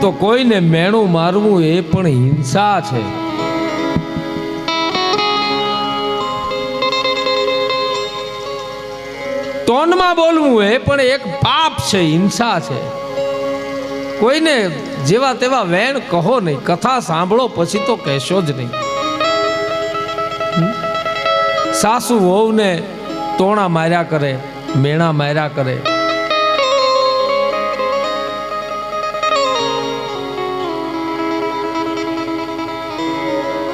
તો કોઈને મેણું મારવું એ પણ હિંસા છે. ટોનમાં બોલવું એ પણ એક પાપ છે, હિંસા છે. કોઈને જેવા તેવા વેણ કહો નહીં, કથા સાંભળો પછી તો કહેશો જ નહીં. સાસુ વહુને ટોણા માર્યા કરે, મેણા માર્યા કરે.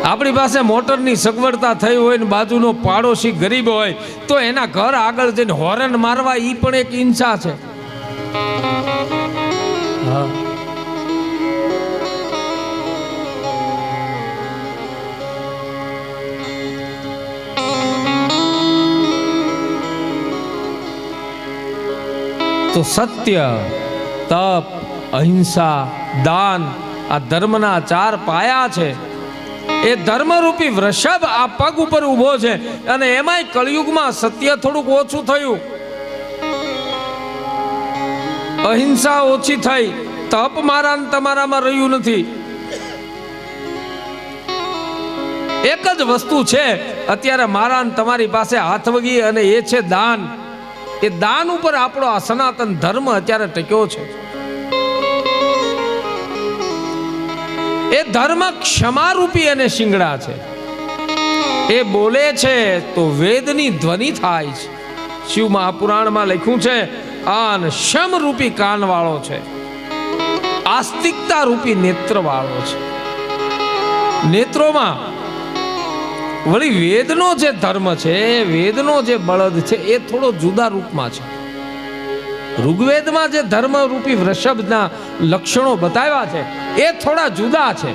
આપણી પાસે મોટરની સગવડતા થઈ હોય ને બાજુનો પાડોશી ગરીબ હોય તો એના ઘર આગળ જઈને હોરન મારવા ઈ પણ એક હિંસા છે. તો સત્ય, તપ, અહિંસા, દાન આ ધર્મના 4 પાયા છે. એ ધર્મરૂપી વૃષભ આ પગ ઉપર ઊભો છે અને એમાંય કળિયુગમાં સત્ય થોડુંક ઓછું થયું, અહિંસા ઓછી થઈ, તપ મારા તમારામાં રહ્યું નથી. એક જ વસ્તુ છે અત્યારે મારા તમારી પાસે હાથવગી અને એ છે દાન. એ દાન ઉપર આપણો આ સનાતન ધર્મ અત્યારે ટક્યો છે. એ ધર્મ ક્ષમારૂપી અને શિંગડા છે. એ બોલે છે તો વેદની ધ્વનિ થાય છે. શિવ મહાપુરાણમાં લખ્યું છે આન શમ રૂપી કાન વાળો છે, આસ્તિકતા રૂપી નેત્ર વાળો છે. નેત્રોમાં વળી વેદનો જે ધર્મ છે, વેદનો જે બળદ છે એ થોડો જુદા રૂપમાં છે. ઋગ્વેદમાં જે ધર્મ રૂપી વૃષભના લક્ષણો બતાવ્યા છે એ થોડા જુદા છે.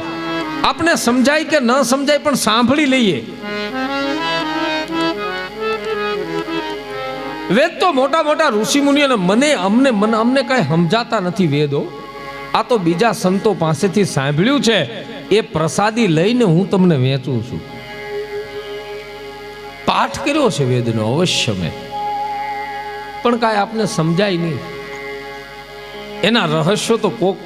આપણે સમજાય કે ન સમજાય પણ સાંભળી લઈએ. વેદ તો મોટા મોટા ઋષિ મુનિઓ અમને કઈ સમજાતા નથી વેદો. આ તો બીજા સંતો પાસેથી સાંભળ્યું છે, એ પ્રસાદી લઈને હું તમને વેચું છું. પાઠ કર્યો છે વેદનો અવશ્ય મેં, પણ કાંઈ આપને સમજાય નહીં. એના રહસ્યો તો કોક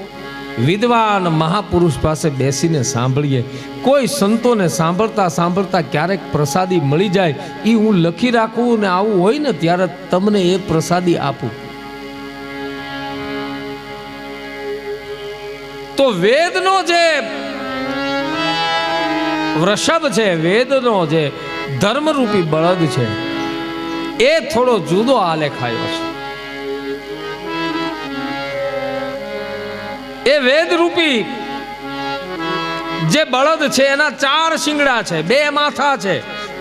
વિદ્વાન મહાપુરુષ પાસે બેસીને સાંભળીએ. કોઈ સંતોને સાંભળતા સાંભળતા ક્યારેક પ્રસાદી મળી જાય, એ હું લખી રાખું ને આવું હોય ને ત્યારે તમને એ પ્રસાદી આપું. તો વેદનો જે વૃષભ છે, વેદનો જે ધર્મરૂપી બળદ છે એ થોડો જુદો આલેખાયો છે. એ વેદ રૂપી જે બળદ છે એના 4 શિંગડા છે, 2 માથા છે,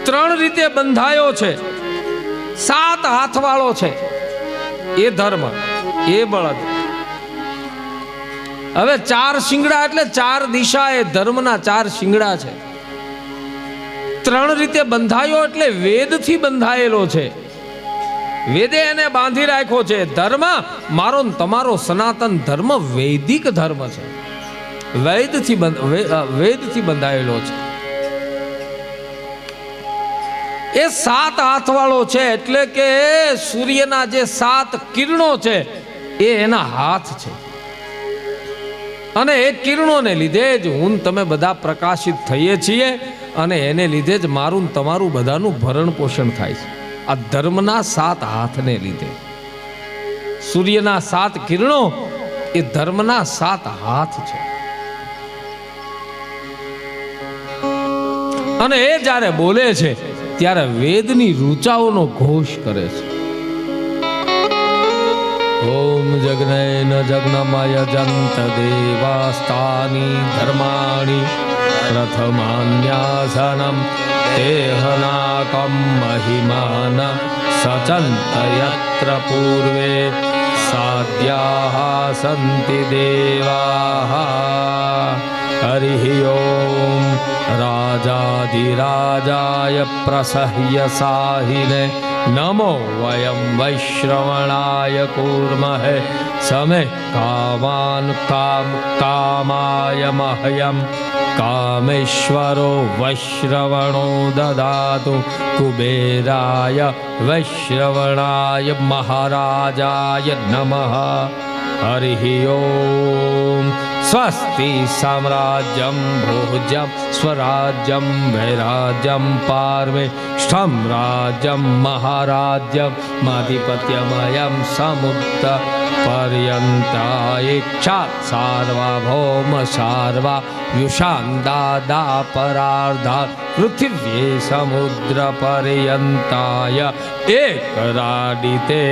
3 રીતે બંધાયો છે, 7 હાથવાળો છે. એ ધર્મ, એ બળદ. હવે 4 શિંગડા એટલે 4 દિશા, એ ધર્મના 4 શિંગડા છે. 3 રીતે બંધાયો એટલે વેદથી બંધાયેલો છે. વેદે એને બાંધી રાખ્યો છે. ધર્મ મારો તમારો સનાતન ધર્મ વૈદિક ધર્મ છે, વેદથી બંધાયેલો છે. એ 7 હાથવાળો છે એટલે કે સૂર્યના જે 7 કિરણો છે એ એના હાથ છે. અને એ કિરણોને લીધે જ હું તમે બધા પ્રકાશિત થઈએ છીએ અને એને લીધે જ મારું તમારું બધાનું ભરણ પોષણ થાય છે. આ ધર્મના 7 હાથને લીધે. સૂર્યના 7 કિરણો એ ધર્મના 7 હાથ છે. અને એ જ્યારે બોલે છે ત્યારે વેદની ઋચાઓનો ઘોષ કરે છે. ઓમ જગ્નેન જગ્નમય જંત દેવાસ્તાની ધર્માણી પ્રથમાન્યાસનમ તેહનાકમ મહિમાન સચંત યત્ર પૂર્વે સાધ્યાઃ સંતિ દેવાઃ. હરિ ઓમ રાજાધિરાજાય પ્રસહ્ય સાહિને નમો વયમ વૈશ્રવણાય કુર્મહે સમે કામાન કામાય મહ્યમ કામેશ્વરો વૈશ્રવણો દદાતુ કુબેરાય વૈશ્રવણાય મહારાજાય નમઃ. હરિ ઓમ स्वस्ति साम्राज्यं भोज्यं स्वराज्यं वैराज्यं पारमेष्ठं राज्यं महाराज्यं माधिपत्यमयं समुक्त पर्यन्ता इच्छात् सार्वभौम सार्वा युषां दादा परार्धात् पृथिव्ये समुद्र पर्यन्ताय एकराडिते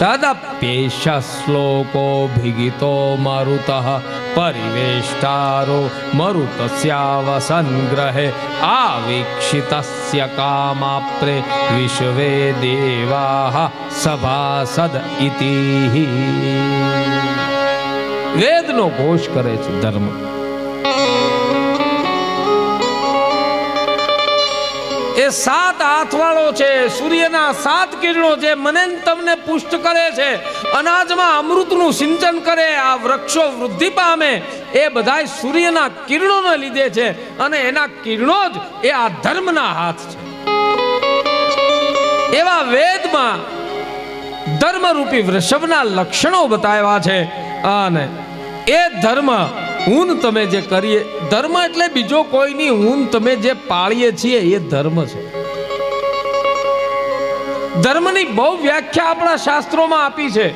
तदप्येष श्लोकोऽभिगितो मरुतः परिवेष्टारो मरुतस्यावसन्ग्रहे आवीक्षितस्य कामाप्रे विश्वे देवाः सभासद इति। वेदनो घोष करे છે ધર્મ। એ સાત હાથવાળો છે, સૂર્યના સાત કિરણો છે, મને તમને પુષ્ટ કરે છે, અનાજમાં અમૃતનું સિંચન કરે, આ વૃક્ષો વૃદ્ધિ પામે, એ બધાય સૂર્યના કિરણોને લીધે છે અને એના કિરણો જ એ આ ધર્મના હાથ છે। એવા વેદમાં ધર્મરૂપી વૃષભના લક્ષણો બતાવ્યા છે અને એ ધર્મ હું તમે જે કરીએ, ધર્મ એટલે બીજો કોઈ નહીં, હું તમે જે પાળીએ છીએ એ ધર્મ છે। ધર્મની બહુ વ્યાખ્યા આપણા શાસ્ત્રોમાં આપી છે।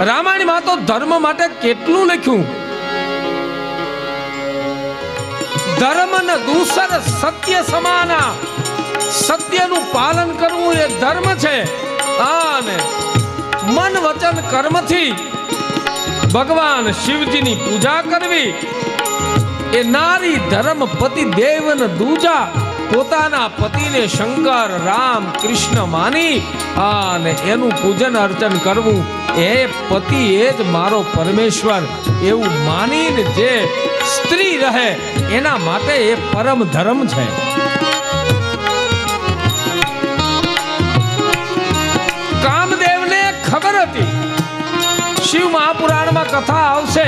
રામાયણમાં તો ધર્મ માટે કેટલું લખ્યું। ધર્મ ને દૂસર સત્ય સમાના, સત્યનું પાલન કરવું એ ધર્મ છે અને મન વચન કર્મથી ભગવાન શિવજીની પૂજા કરવી એ નારી ધર્મ પતિ દેવન દૂજા, પોતાના પતિને શંકર રામ કૃષ્ણ માની અને એનું પૂજન અર્ચન કરવું, એ પતિ એ જ મારો પરમેશ્વર એવું માનીને જે સ્ત્રી રહે એના માટે એ પરમ ધર્મ છે। ખબર હતી, શિવ મહાપુરાણમાં કથા આવશે,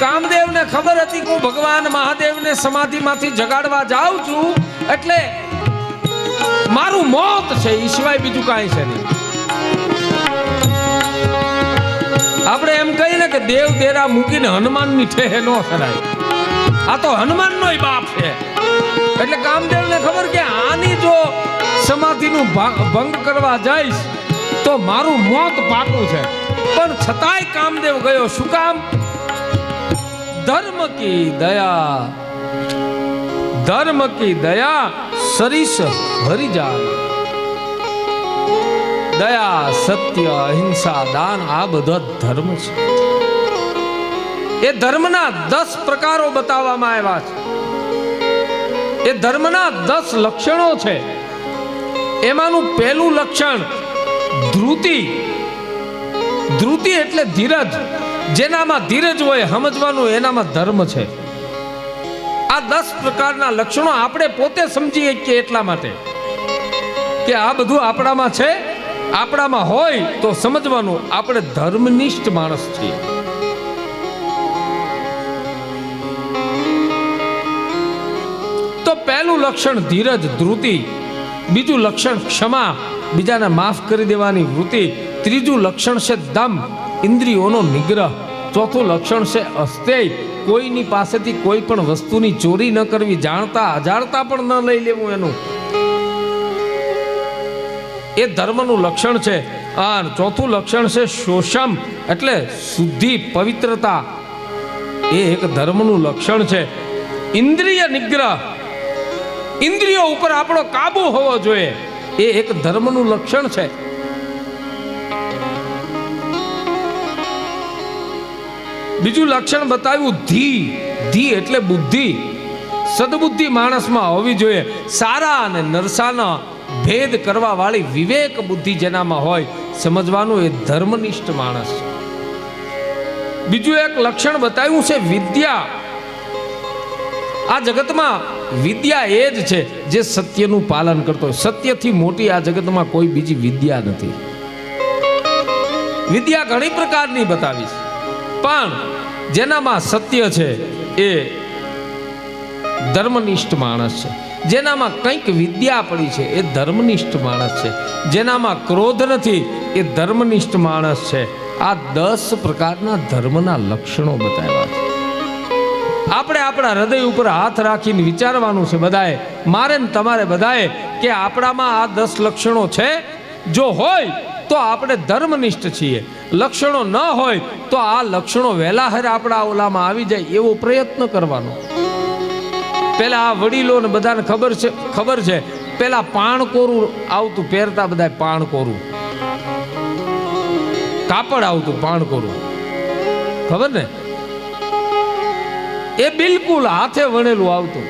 કામદેવને ખબર હતી કે હું ભગવાન મહાદેવને સમાધિમાંથી જગાડવા જાઉં છું એટલે મારું મોત છે, એ સિવાય બીજું કાંઈ છે નહીં। આપણે એમ કહીએ ને કે દેવ દેરા મૂકીને હનુમાનની ઠેહે ન સડાય, આ તો હનુમાનનોય બાપ છે। એટલે કામદેવને ખબર કે આની જો સમાધિનું ભંગ કરવા જઈશ તો મારું મોત પાકું છે, પણ છતાંય કામદેવ ગયો। શું કામ? ધર્મ કી દયા, ધર્મ કી દયા સરીસ ભરી જાય। દયા, સત્ય, અહિંસા, દાન આ બધા ધર્મ છે। એ ધર્મના 10 પ્રકારો બતાવવામાં આવ્યા છે। એ ધર્મના 10 લક્ષણો છે। એમાંનું પહેલું લક્ષણ ધ્રુતિ। ધ્રુતિ એટલે ધીરજ, જેનામાં ધીરજ હોય સમજવાનું એનામાં ધર્મ છે। આ 10 પ્રકારના લક્ષણો આપણે પોતે સમજીએ કે એટલા માટે કે આ બધું આપણામાં છે, આપણામાં હોય તો સમજવાનું આપણે ધર્મનિષ્ઠ માણસ છીએ। તો પહેલું લક્ષણ ધીરજ ધ્રુતિ, બીજું લક્ષણ ક્ષમા, બીજાને માફ કરી દેવાની વૃત્તિ, ત્રીજું લક્ષણ છે દમ ઇન્દ્રિયોનો નિગ્રહ, ચોથું લક્ષણ છે અસ્તેય કોઈની પાસેથી કોઈ પણ વસ્તુની ચોરી ન કરવી, જાણતા અજાણતા પણ ન લઈ લેવું એનું, એ ધર્મનું લક્ષણ છે। અને ચોથું લક્ષણ છે શોષમ એટલે શુદ્ધિ પવિત્રતા, એ એક ધર્મનું લક્ષણ છે। ઇન્દ્રિય નિગ્રહ, ઇન્દ્રિયો ઉપર આપણો કાબુ હોવો જોઈએ, એ એક ધર્મનું લક્ષણ છે। બીજું લક્ષણ બતાવ્યું ધી। ધી એટલે બુદ્ધિ, સદબુદ્ધિ માણસમાં હોવી જોઈએ, સારા અને નરસાના ભેદ કરવા વાળી વિવેક બુદ્ધિ જેનામાં હોય સમજવાનું એ ધર્મનિષ્ઠ માણસ છે। બીજું એક લક્ષણ બતાવ્યું છે વિદ્યા। આ જગતમાં વિદ્યા એ જ છે જે સત્યનું પાલન કરતો હોય। સત્યથી મોટી આ જગતમાં કોઈ બીજી વિદ્યા નથી। વિદ્યા ઘણી પ્રકારની બતાવી છે, પણ જેનામાં સત્ય છે એ ધર્મનિષ્ઠ માણસ છે। જેનામાં કંઈક વિદ્યા પડી છે એ ધર્મનિષ્ઠ માણસ છે। જેનામાં ક્રોધ નથી એ ધર્મનિષ્ઠ માણસ છે. આ 10 પ્રકારના ધર્મના લક્ષણો બતાવ્યા છે. આપણે આપણા હૃદય ઉપર હાથ રાખીને વિચારવાનું છે બધાએ, મારે ને તમારે બધાએ, કે આપણામાં આ 10 લક્ષણો છે. જો હોય તો આપણે ધર્મનિષ્ઠ છીએ. લક્ષણો ન હોય તો આ લક્ષણો વહેલા હર આપણા ઓલામાં આવી જાય એવો પ્રયત્ન કરવાનો. પેલા આ વડીલોને બધાને ખબર છે પેલા પાણકોરું આવતું પહેરતા, બધા પાણકોરું કાપડ આવતું, પાણકોરું ખબર ને, એ બિલકુલ હાથે વણેલું આવતું.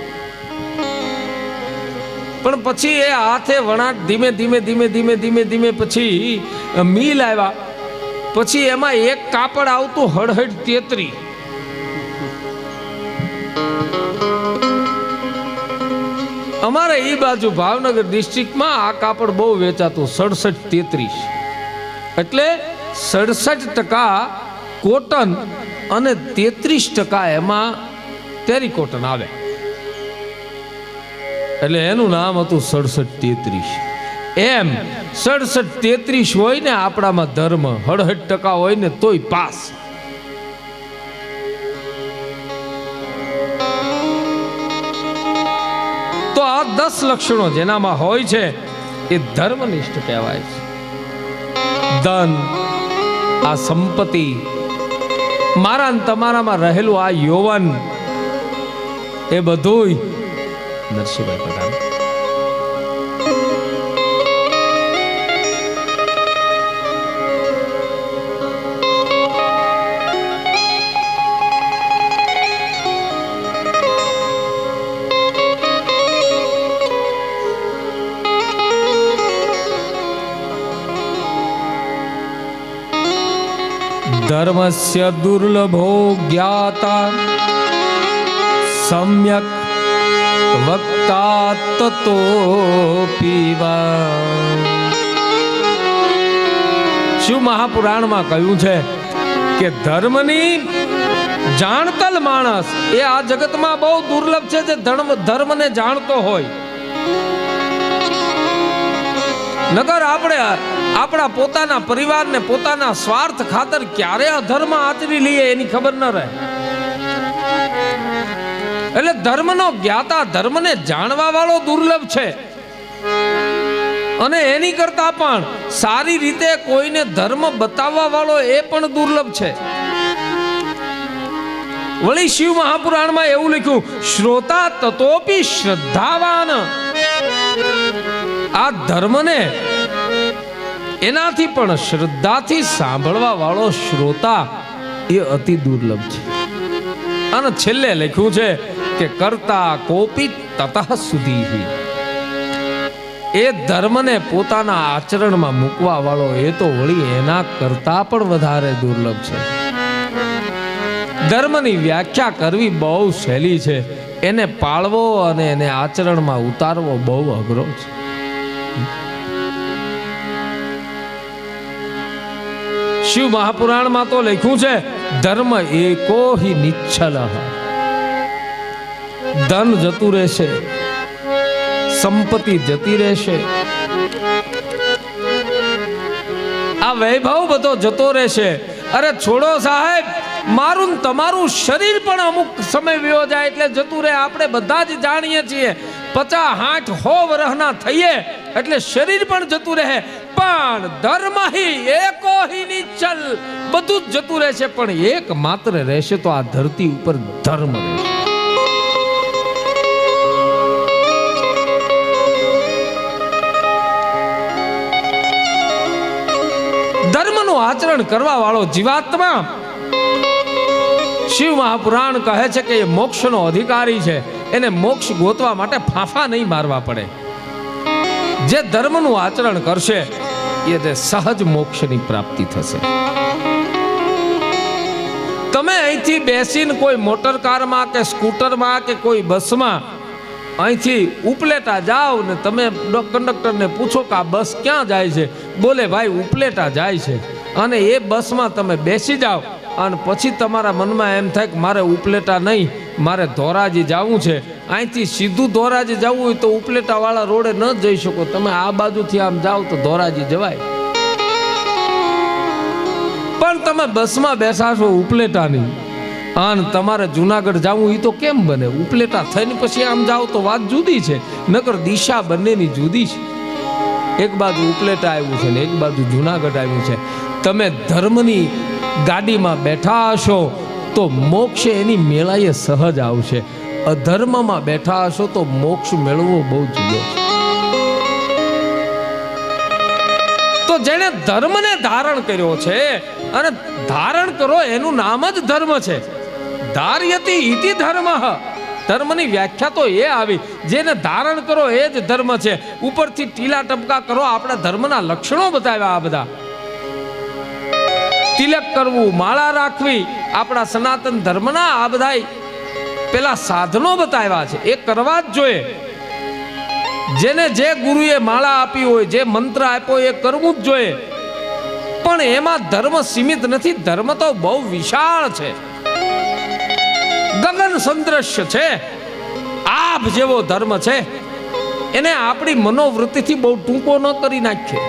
પણ પછી એ હાથે વણાટ ધીમે ધીમે ધીમે ધીમે ધીમે ધીમે પછી મિલ આવ્યા, પછી એમાં એક કાપડ આવતું હળહળ 33. અમારે એ બાજુ ભાવનગર ડિસ્ટ્રિક્ટમાં આ કાપડ બહુ વેચાતું, 67-33. એટલે 67% કોટન અને 33% એમાં ટેરી કોટન આવે. એટલે એનું નામ હતું 67-33. એમ 67-33 હોય ને આપણામાં ધર્મ, 68% હોય ને તોય પાસ. તો આ 10 લક્ષણો જેનામાં હોય છે એ ધર્મનિષ્ઠ કહેવાય છે. ધન, આ સંપત્તિ, મારા ને તમારામાં રહેલું આ યૌવન, એ બધું નરસિંહભાઈ પધારે. ધર્મસ્ય દુર્લભો જ્ઞાતા સમ્યક વક્તા તતો પીવા. શિવ મહાપુરાણમાં કહ્યું છે કે ધર્મની જાણતલ માણસ એ આ જગતમાં બહુ દુર્લભ છે, જે ધર્મને જાણતો હોય. નગર આપણે આપણા પોતાના પરિવારને પોતાના સ્વાર્થ ખાતર ક્યારે અધર્મ આચરી લઈએ એની ખબર ન રહે. એટલે ધર્મનો જ્ઞાતા, ધર્મને જાણવા વાળો દુર્લભ છે. અને એની કરતા પણ સારી રીતે કોઈને ધર્મ બતાવવા વાળો એ પણ દુર્લભ છે. વળી શિવ મહાપુરાણમાં એવું લખ્યું, શ્રોતા તતોપી શ્રદ્ધાવાન. આ ધર્મને એનાથી પણ શ્રદ્ધાથી સાંભળવા વાળો શ્રોતા એ અતિ દુર્લભ છે. અને છેલ્લે લખ્યું છે કે કરતા કોપી તતઃ સુધી. એ ધર્મને પોતાના આચરણમાં મૂકવા વાળો એ તો વળી એના કરતા પણ વધારે દુર્લભ છે. ધર્મની વ્યાખ્યા કરવી બહુ સહેલી છે, એને પાળવો અને એને આચરણમાં ઉતારવો બહુ અઘરો છે. શિવ મહાપુરાણમાં તો લખ્યું છે, ધર્મ એકો હિ નિચ્છલ. ધન જતું રહેશે, સંપત્તિ જતી રહેશે, આ વૈભવ બધો જતો રહેશે. અરે છોડો સાહેબ, મારું તમારું શરીર પણ અમુક સમય વયો જાય એટલે જતું રહે. આપણે બધા જ જાણીએ છીએ 50, 60, 100 વર્ષના થઈએ એટલે શરીર પણ જતું રહે. પણ ધર્મ હિ એકો હિ નિચ્છલ. બધું જ જતું રહેશે પણ એક માત્ર રહેશે, તો આ ધરતી ઉપર ધર્મ રહેશે. ધર્મનું આચરણ કરવા વાળો જીવાત્મા, શિવ મહાપુરાણ કહે છે કે એ મોક્ષનો અધિકારી છે. એને મોક્ષ ગોતવા માટે ફાંફા નહીં મારવા પડે. જે ધર્મનું આચરણ કરશે એ સહજ મોક્ષની પ્રાપ્તિ થશે. તમે અહીંથી બેસીને કોઈ મોટર કારમાં કે સ્કૂટરમાં કે કોઈ બસમાં અહીંથી ઉપલેટા જાઓ ને તમે કંડક્ટરને પૂછો કે આ બસ ક્યાં જાય છે, બોલે ભાઈ ઉપલેટા જાય છે. અને એ બસમાં તમે બેસી જાઓ અને પછી તમારા મનમાં એમ થાય કે મારે ઉપલેટા નહીં, મારે ધોરાજી જવું છે. અહીંથી સીધું ધોરાજી જવું હોય તો ઉપલેટા વાળા રોડે ન જઈ શકો, તમે આ બાજુથી આમ જાઓ તો ધોરાજી જવાય. પણ તમે બસમાં બેસા છો ઉપલેટાની અને તમારે જુનાગઢ જવું એ તો કેમ બને? ઉપલેટા થઈને પછી આમ જાઓ તો વાત જુદી છે, નકર દિશા બંનેની જુદી છે. એક બાજુ ઉપલેટા આવ્યું છે ને એક બાજુ જુનાગઢ આવ્યું છે. તમે ધર્મની ગાડીમાં બેઠા હશો તો મોક્ષ એની મેળાએ સહજ આવશે. અધર્મમાં બેઠા હશો તો મોક્ષ મેળવવો બહુ જુદો છે. તો જેણે ધર્મને ધારણ કર્યો છે, અને ધારણ કરો એનું નામ જ ધર્મ છે. ધાર્યતિ ઇતિ ધર્મ. ધર્મની વ્યાખ્યા તો એ આવી, જેને ધારણ કરો એ જ ધર્મ છે. ઉપરથી ટીલા ટપકા કરો, આપણા ધર્મના લક્ષણો બતાવ્યા આ બધા. તિલક કરવું, માળા રાખવી, આપણા સનાતન ધર્મના આ બધા પેલા સાધનો બતાવ્યા છે, એ કરવા જ જોઈએ. જેને જે ગુરુએ માળા આપી હોય, જે મંત્ર આપ્યો એ કરવું જ જોઈએ. પણ એમાં ધર્મ સીમિત નથી. ધર્મ તો બહુ વિશાળ છે, ગગન સંદ્રશ્ય છે. આભ જેવો ધર્મ છે. એને આપણી મનોવૃત્તિથી બહુ ટૂંકો ન કરી નાખીએ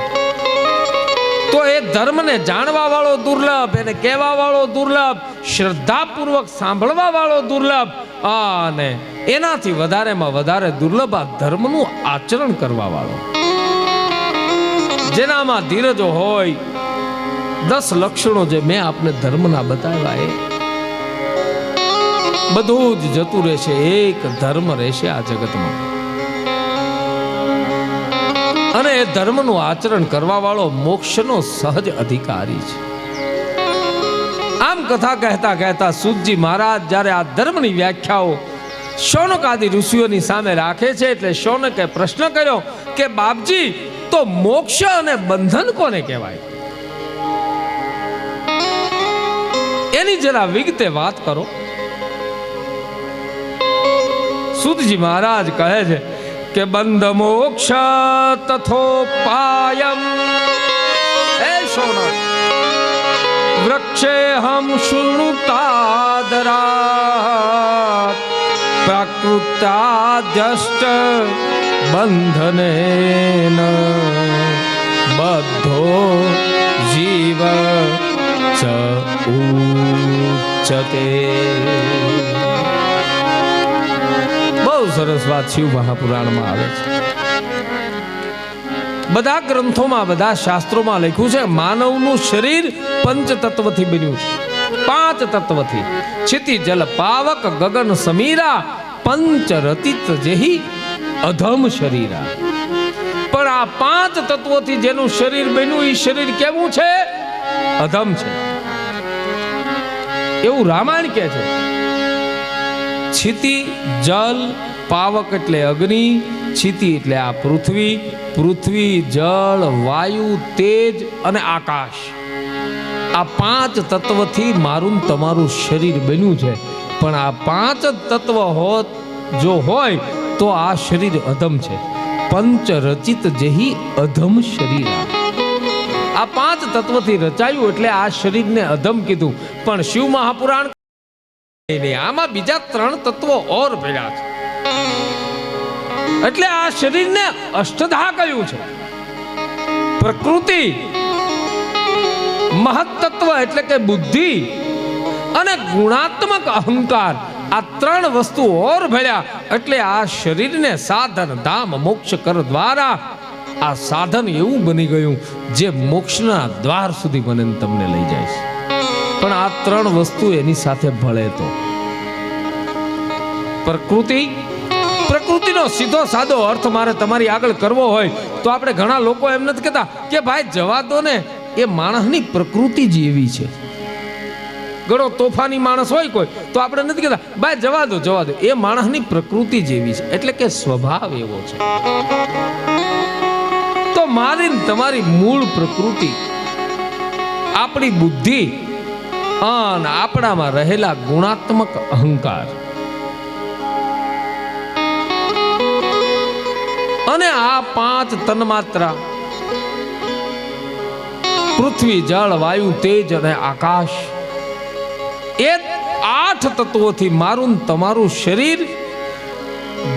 તો એ ધર્મને જાણવા વાળો દુર્લભ, એને કહેવા વાળો દુર્લભ, શ્રદ્ધાપૂર્વક સાંભળવા વાળો દુર્લભ, અને એનાથી વધારેમાં વધારે દુર્લભ આ ધર્મનું આચરણ કરવા વાળો, જેનામાં ધીરજો હોય. 10 લક્ષણો જે મેં આપને ધર્મના બતાવ્યા એ બધું જ જતું રહેશે. એક ધર્મ રહેશે આ જગતમાં, અને એ ધર્મનું આચરણ કરવા વાળો મોક્ષનો સહજ અધિકારી છે. આમ કથા કહેતા કહેતા સૂતજી મહારાજ જ્યારે આ ધર્મની વ્યાખ્યાઓ શૌનક આદિ ઋષિઓની સામે રાખે છે, એટલે શૌનકે પ્રશ્ન કર્યો કે બાપજી, તો મોક્ષ અને બંધન કોને કહેવાય? એની જરા વિગતે વાત કરો. સૂતજી મહારાજ કહે છે કે બંધ મોક્ષ તથોપાયમ એ શૌનક વૃક્ષે હમ શૃણુતાદરાત પ્રકૃતાદ્યષ્ટ બંધનેન બદ્ધો જીવ ચ ઉચ્યતે. બહુ સરસ વાત શિવ મહાપુરાણમાં આવે છે. બધા ગ્રંથોમાં, બધા શાસ્ત્રોમાં લખ્યું છે માનવનું શરીર 5 તત્વથી બન્યું છે. 5 તત્વથી. क्षिति जल पावक गगन समीरा पंच रतित जेही अधम शरीरा. पण आ 5 तत्वोथी जेનું શરીર બન્યું એ શરીર કેવું છે? અધમ છે. એવું રામાયણ કહે છે. क्षिति जल पावक એટલે અગ્નિ, क्षिति એટલે આ પૃથ્વી, પૃથ્વી જળ વાયુ તેજ અને આકાશ. આ 5 તત્વથી મારું તમારું શરીર બન્યું છે. પણ આ 5 તત્વ હોત જો હોય તો આ શરીર અધમ છે. પંચ રચિત જેહી અધમ શરીર. આ 5 તત્વથી રચાયું એટલે આ શરીરને અધમ કીધું. પણ શિવ મહાપુરાણ આમાં બીજા 3 તત્વો ઓર ભેગા છે એટલે આ શરીરને અષ્ટધા કહ્યું છે. પ્રકૃતિ, મહત્તત્વ એટલે કે બુદ્ધિ અને ગુણાત્મક અહંકાર, આ 3 વસ્તુ ઓર ભળ્યા એટલે આ શરીરને સાધન ધામ મોક્ષ કર દ્વારા આ સાધન એવું બની ગયું જે મોક્ષના દ્વાર સુધી મને તમને લઈ જાય છે. પણ આ 3 વસ્તુ એની સાથે ભળે તો પ્રકૃતિનો સીધો સાદો અર્થ મારે તમારી આગળ કરવો હોય તો આપણે ઘણા લોકો એમ નથી કહેતા કે ભાઈ જવા દો ને, એ માણસની પ્રકૃતિ જ એવી છે. ઘણો તોફાની માણસ હોય કોઈ તો આપણે નથી કહેતા ભાઈ જવા દો, એ માણસની પ્રકૃતિ જ એવી છે, એટલે કે સ્વભાવ એવો છે. તો મારી તમારી મૂળ પ્રકૃતિ, આપણી બુદ્ધિ અને આપણામાં રહેલા ગુણાત્મક અહંકાર અને આ 5 તન્માત્રા પૃથ્વી જળ વાયુ તેજ અને આકાશ, એ 8 તત્વોથી મારું તમારું શરીર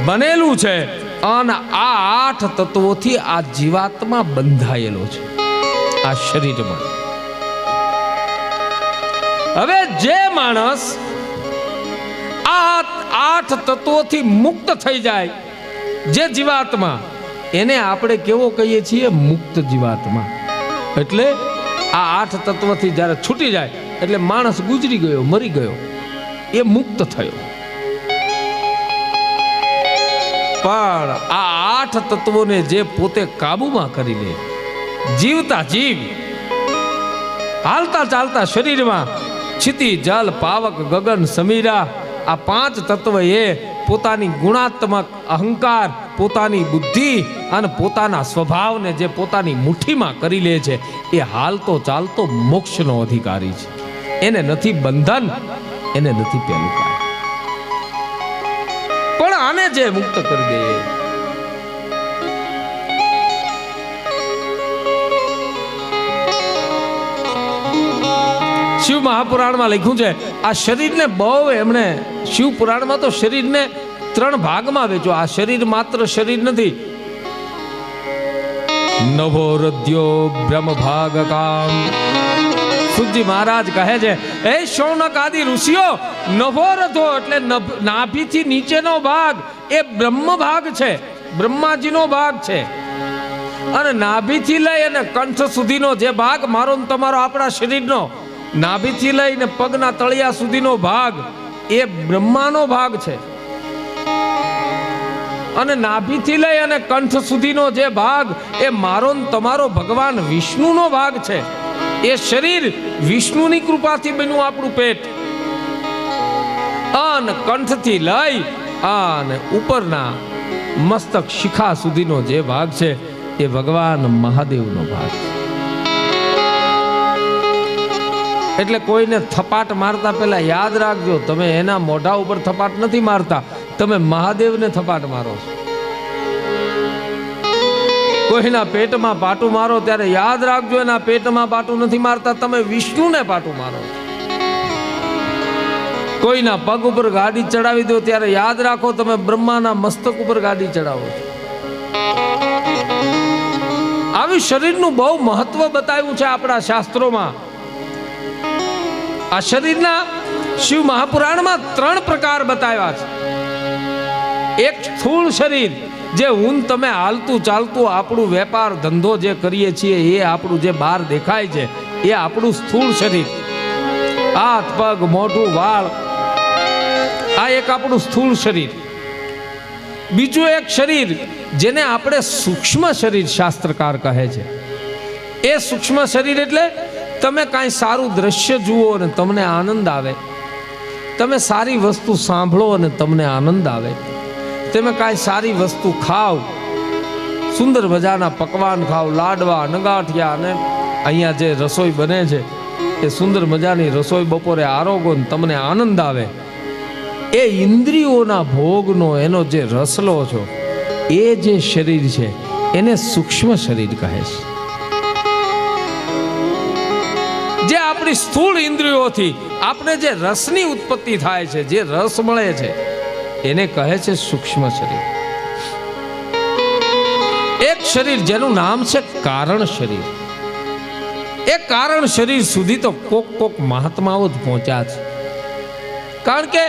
બનેલું છે. અને આ 8 તત્વોથી આ જીવાત્મા બંધાયેલો છે આ શરીરમાં. હવે જે માણસ આ 8 તત્વોથી મુક્ત થઈ જાય, જે જીવાત્મા, એને આપણે કેવો કહીએ છીએ? મુક્ત જીવાત્મા. એટલે આ 8 તત્વથી જ્યારે છૂટી જાય એટલે માણસ ગુજરી ગયો, મરી ગયો, એ મુક્ત થયો. પણ આ 8 તત્વોને જે પોતે કાબુમાં કરી લે, જીવતા જીવ, હાલતા ચાલતા શરીરમાં છિતિ જલ પાવક ગગન સમીરા, આ 5 તત્વ એ પોતાની ગુણાત્મક અહંકાર, પોતાની બુદ્ધિ અને પોતાના સ્વભાવને જે પોતાની મુઠ્ઠીમાં કરી લે છે, એ હાલતો ચાલતો મોક્ષનો અધિકારી છે. એને નથી બંધન, એને નથી પેલું કાંઈ. પણ આને જે મુક્ત કરી દે, શિવ મહાપુરાણમાં લખ્યું છે, આ શરીરને બહુ એમણે શિવ પુરાણમાં તો શરીરને 3 ભાગમાં વેચ્યો. આ શરીર માત્ર શરીર નથી. નભો રદ્યો બ્રહ્મ ભાગ કામ. સુજી મહારાજ કહે છે, એ શૌનક આદિ ઋષિઓ, નભો રધો એટલે નાભીથી નીચેનો ભાગ એ બ્રહ્મ ભાગ છે, બ્રહ્માજીનો ભાગ છે. અને નાભીથી લઈ અને કંઠ સુધીનો જે ભાગ મારો ને તમારો આપણા શરીરનો, નાભીથી લઈને પગના તળિયા સુધીનો ભાગ એ બ્રહ્માનો ભાગ છે. અને નાભીથી લઈ અને કંઠ સુધીનો જે ભાગ એ મારો ને તમારો ભગવાન વિષ્ણુનો ભાગ છે. એ શરીર વિષ્ણુની કૃપાથી બન્યું આપણું પેટ. અને કંઠથી લઈ અને ઉપરના મસ્તક શિખા સુધીનો જે ભાગ છે એ ભગવાન મહાદેવનો ભાગ છે. એટલે કોઈને થપાટ મારતા પહેલા યાદ રાખજો, તમે એના મોઢા ઉપર થપાટ નથી મારતા, તમે મહાદેવને થપાટ મારો છો. કોઈના પેટમાં પાટું મારો ત્યારે યાદ રાખજો, એના પેટમાં પાટું નથી મારતા, તમે વિષ્ણુને પાટું મારો છો. કોઈના પગ ઉપર ગાડી ચડાવી દો ત્યારે યાદ રાખો, તમે બ્રહ્માના મસ્તક ઉપર ગાડી ચડાવો છો. આવી શરીરનું બહુ મહત્વ બતાવ્યું છે આપણા શાસ્ત્રોમાં. આ શરીરના શિવ મહાપુરાણમાં 3 પ્રકાર બતાવ્યા છે. એક સ્થૂળ શરીર, જે હું તમે હાલતું ચાલતું આપણું વેપાર ધંધો જે કરીએ છીએ એ આપણું જે બહાર દેખાય છે એ આપણું સ્થૂળ શરીર. હાથ પગ મોઢું વાળ, આ એક આપણું સ્થૂળ શરીર. બીજું એક શરીર જેને આપણે સૂક્ષ્મ શરીર શાસ્ત્રકાર કહે છે. એ સૂક્ષ્મ શરીર એટલે તમે કાંઈ સારું દ્રશ્ય જુઓ અને તમને આનંદ આવે, તમે સારી વસ્તુ સાંભળો અને તમને આનંદ આવે, તમે કાંઈ સારી વસ્તુ ખાઓ, સુંદર મજાના પકવાન ખાઓ, લાડવા નગાઠિયા, અને અહીંયા જે રસોઈ બને છે એ સુંદર મજાની રસોઈ બપોરે આરોગો ને તમને આનંદ આવે. એ ઇન્દ્રિયોના ભોગનો એનો જે રસલો છો, એ જે શરીર છે એને સૂક્ષ્મ શરીર કહે છે. જે આપણી સ્થૂળ ઇન્દ્રિયોથી આપણે જે રસની ઉત્પત્તિ થાય છે, જે રસ મળે છે, એને કહે છે સૂક્ષ્મ શરીર. એક શરીર જેનું નામ છે કારણ શરીર. એ કારણ શરીર સુધી તો કોક મહાત્માઓ જ પહોંચ્યા છે. કારણ કે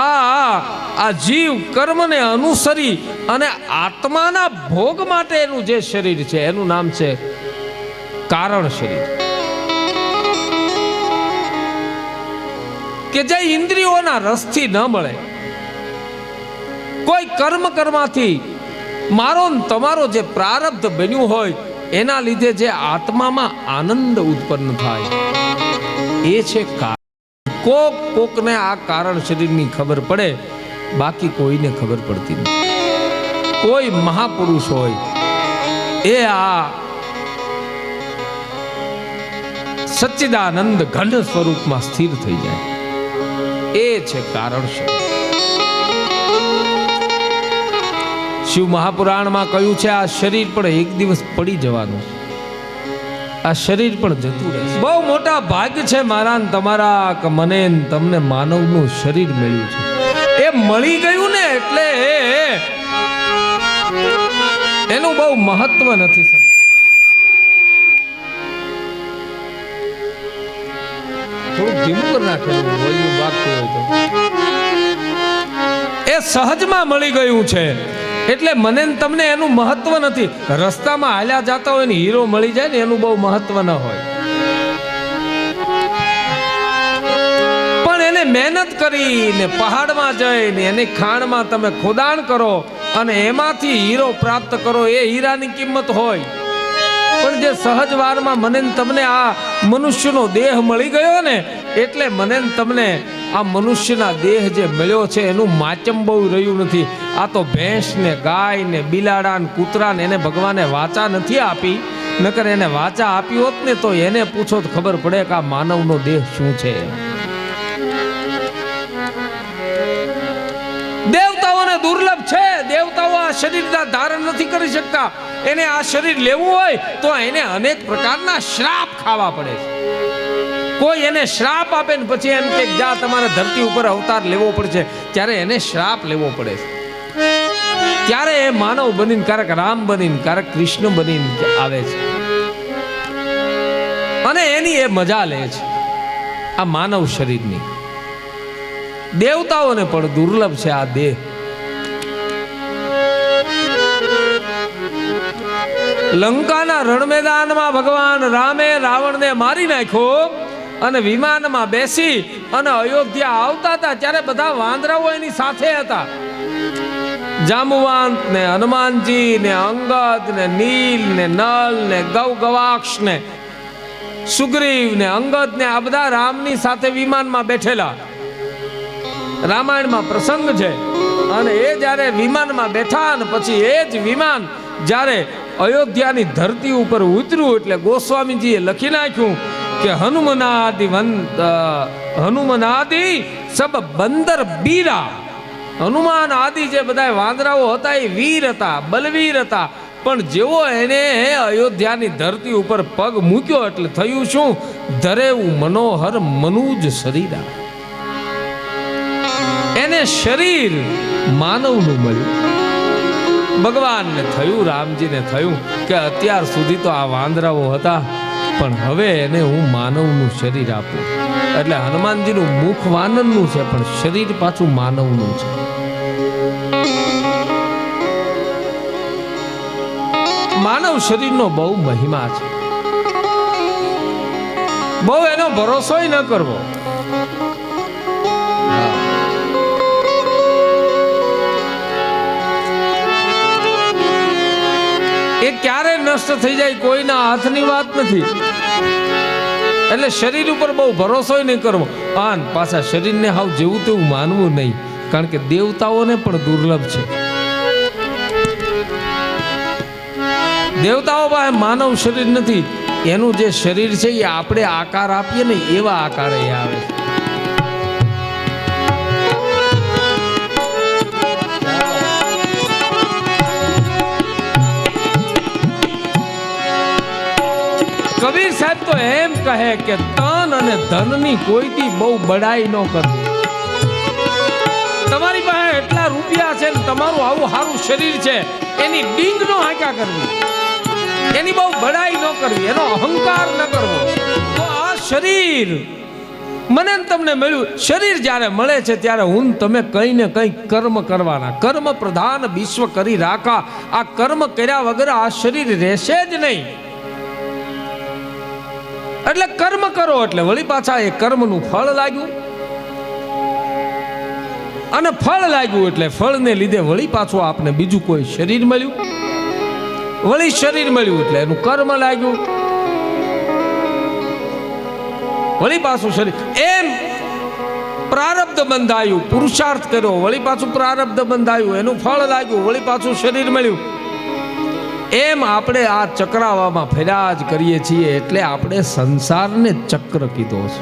આ જીવ કર્મને અનુસરી અને આત્માના ભોગ માટે એનું જે શરીર છે એનું નામ છે કારણ શરીર. કે જે ઇન્દ્રિયોના રસથી ન મળે, કોઈ કર્મ કરવાથી મારો ને તમારો જે પ્રારબ્ધ બન્યું હોય એના લીધે જે આત્મામાં આનંદ ઉત્પન્ન થાય એ છે કારણ. કોકને આ કારણ શરીરની ખબર પડે, બાકી કોઈને ખબર પડતી નથી. કોઈ મહાપુરુષ હોય એ આ સચ્ચિદાનંદ ઘન સ્વરૂપમાં સ્થિર થઈ જાય, એ છે કારણ શરીર. શિવ મહાપુરાણમાં કહ્યું છે આ શરીર પણ એક દિવસ પડી જવાનું, આ શરીર પણ જતું રહેશે. બહુ મોટા ભાગ્ય છે મારા ને તમારા કે મને તમને માનવનું શરીર મળ્યું છે. એ મળી ગયું ને એટલે એનું બહુ મહત્વ નથી સમજાતું. થોડુંક ધીમું કરી નાખેલું વોલ્યુમ વાગતું હોય તો. એ સહજમાં મળી ગયું છે એટલે મને ને તમને એનું મહત્વ નથી. રસ્તામાં હાલ્યા જતા હોય ને હીરો મળી જાય ને એનું બહુ મહત્વ ન હોય, પણ એને મહેનત કરીને પહાડમાં જઈને એની ખાણમાં તમે ખોદાણ કરો અને એમાંથી હીરો પ્રાપ્ત કરો, એ હીરાની કિંમત હોય. પણ જે સહજ વારમાં મને ને તમને આ મનુષ્યનો દેહ મળી ગયો ને એટલે મને ને તમને આ મનુષ્યના દેહ જે મળ્યો છે એનું માચમ બહુ રહ્યું નથી. આ તો ભેંસ ને ગાય ને બિલાડા ને કૂતરા ને એને ભગવાને વાચા નથી આપી, નકર એને વાચા આપી હોત ને તો એને પૂછો તો ખબર પડે કે આ માનવનો દેહ શું છે. દેવતાઓને દુર્લભ છે, દેવતાઓ આ શરીરના ધારણ નથી કરી શકતા. એને આ શરીર લેવું હોય તો એને અનેક પ્રકારના શ્રાપ ખાવા પડે છે. કોઈ એને શ્રાપ આપે ને પછી એમ કે જા તમારે ધરતી ઉપર અવતાર લેવો પડશે, ત્યારે એને શ્રાપ લેવો પડે છે. ત્યારે એ માનવ બનીને ક્યારેક રામ બનીને ક્યારેક કૃષ્ણ બનીને આવે છે અને એની એ મજા લે છે આ માનવ શરીરની. દેવતાઓને પણ દુર્લભ છે આ દેહ. લંકાના રણ મેદાનમાં ભગવાન રામે રાવણને મારી નાખ્યો અને વિમાનમાં બેસી અને અયોધ્યા આવતા હતા ત્યારે બધા વાંદરાઓ એની સાથે હતા. જાંબુવંત ને હનુમાનજી ને અંગદ ને નીલ ને નલ ને ગૌગવાક્ષ ને સુગ્રીવ ને અંગદ ને આ બધા રામની સાથે વિમાનમાં બેઠેલા. રામાયણમાં પ્રસંગ છે. અને એ જ્યારે વિમાનમાં બેઠા અને પછી એ જ વિમાન જ્યારે અયોધ્યાની ધરતી ઉપર ઉતર્યું એટલે ગોસ્વામીજીએ લખી નાખ્યું કે હનુમનાદિ સબ બંદર બીરા. હનુમાન આદિ જે બધા વાંદરાઓ હતા એ વીર હતા, બલવીર હતા, પણ જેવો એને અયોધ્યાની ધરતી ઉપર પગ મૂક્યો એટલે થયું શું? ધરેવું મનોહર મનુજ શરીરા. એને શરીર માનવનું મળ્યું. ભગવાનને થયું, રામજીને થયું કે અત્યાર સુધી તો આ વાંદરાઓ હતા પણ હવે એને હું માનવનું શરીર આપું. એટલે હનુમાનજીનું મુખ વાનરનું છે પણ શરીર પાછું માનવનું છે. માનવ શરીરનો બહુ મહિમા છે, બહુ એનો ભરોસો ન કરવો. એ ક્યારે નષ્ટ થઈ જાય કોઈના હાથની વાત નથી. એટલે શરીર ઉપર બહુ ભરોસો નહીં કરવો. આન પાછા શરીરને હાવ જેવું તેવું માનવું નહીં, કારણ કે દેવતાઓને પણ દુર્લભ છે. દેવતાઓ પાસે માનવ શરીર નથી. એનું જે શરીર છે એ આપણે આકાર આપીએ ને એવા આકારે એ આવે છે. કબીર સાહેબ તો એમ કહે કે તન અને ધનની કોઈથી બહુ બડાઈ ન કરવી. તમારી પાસે એટલા રૂપિયા છે ને તમારું આવું સારું શરીર છે એની ડીંગ નો હાંકા કરવી, એની બહુ બડાઈ ન કરવી, એનો અહંકાર ન કરવો. તો આ શરીર મને તમને મળ્યું. શરીર જ્યારે મળે છે ત્યારે હું તમે કઈ ને કઈ કર્મ કરવાના. કર્મ પ્રધાન વિશ્વ કરી રાખા. આ કર્મ કર્યા વગર આ શરીર રહેશે જ નહીં. એટલે કર્મ કરો એટલે વળી પાછા એ કર્મનું ફળ લાગ્યું, અને ફળ લાગ્યું એટલે ફળને લીધે વળી પાછું આપને બીજું કોઈ શરીર મળ્યું, વળી શરીર મળ્યું એટલે એનું કર્મ લાગ્યું, વળી પાછું શરીર. એમ પ્રારબ્ધ બંધાયું, પુરુષાર્થ કર્યો, વળી પાછું પ્રારબ્ધ બંધાયું, એનું ફળ લાગ્યું, વળી પાછું શરીર મળ્યું. એમ આપણે આ ચક્રાવામાં ફેર્યા જ કરીએ છીએ. એટલે આપણે સંસારને ચક્ર કીધો છે.